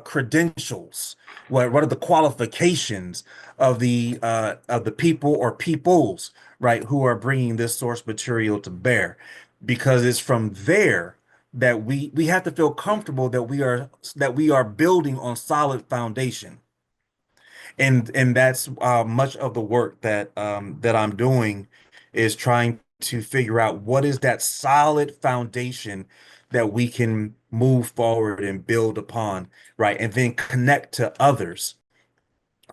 credentials, what are the qualifications of the people or peoples, right, who are bringing this source material to bear, because it's from there that we have to feel comfortable that we are building on solid foundation, and that's much of the work that I'm doing is trying to figure out what is that solid foundation that we can move forward and build upon, right, and then connect to others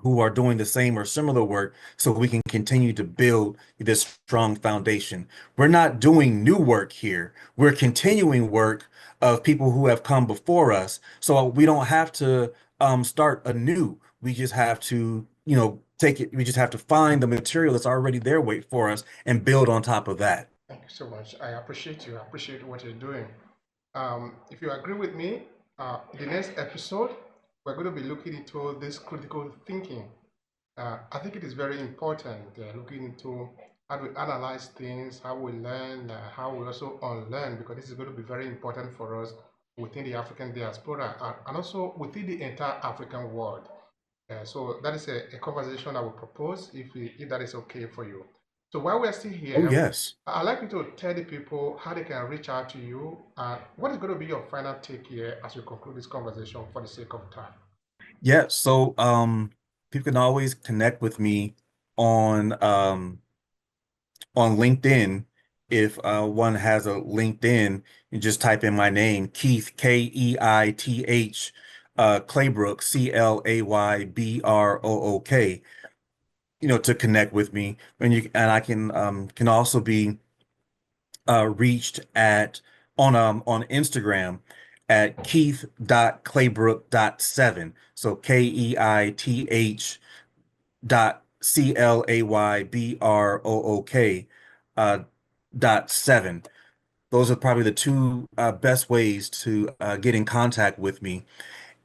who are doing the same or similar work so we can continue to build this strong foundation. We're not doing new work here. We're continuing work of people who have come before us. So we don't have to start anew. We just have to, take it. We just have to find the material that's already there, wait for us, and build on top of that. Thank you so much. I appreciate you. I appreciate what you're doing. If you agree with me, the next episode, we're going to be looking into this critical thinking. I think it is very important looking into how we analyze things, how we learn, how we also unlearn, because this is going to be very important for us within the African diaspora and also within the entire African world. So that is a conversation I will propose if that is okay for you. So while we're still Oh, here, yes. I'd like you to tell the people how they can reach out to you. What is going to be your final take here as we conclude this conversation for the sake of time? Yeah. So people can always connect with me on on LinkedIn. If one has a LinkedIn, you just type in my name, Keith, Keith, Claybrook, Claybrook, to connect with me. And I can also be reached at on Instagram at Keith.Claybrook.7. So Keith.Claybrook .7. Those are probably the two best ways to get in contact with me.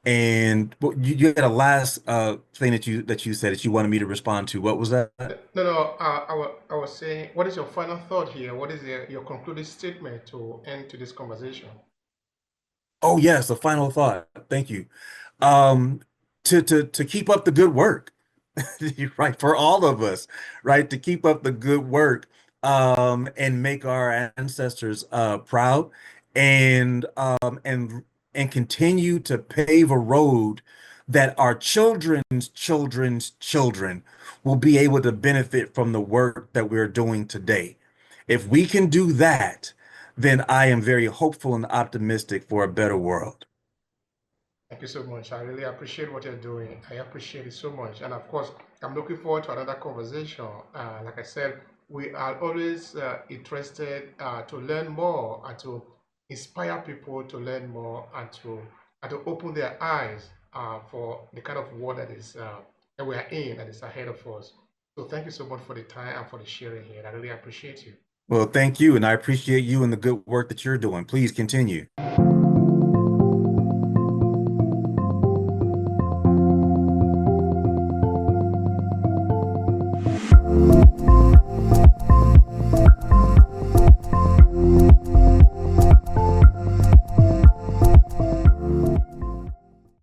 And you had a last thing that you said that you wanted me to respond to. What was that? No, no, I was saying, what is your final thought here? What is your concluding statement to end to this conversation? Oh yes, a final thought. Thank you. Um, to keep up the good work. Right, for all of us, right, to keep up the good work, and make our ancestors proud, and and continue to pave a road that our children's children will be able to benefit from the work that we're doing today. If we can do that, then I am very hopeful and optimistic for a better world. Thank you so much. I really appreciate what you're doing. I appreciate it so much. And of course, I'm looking forward to another conversation. Like I said, we are always interested to learn more and to inspire people to learn more and to open their eyes for the kind of world that we are in that is ahead of us. So thank you so much for the time and for the sharing here. I really appreciate you. Well, thank you, and I appreciate you and the good work that you're doing. Please continue.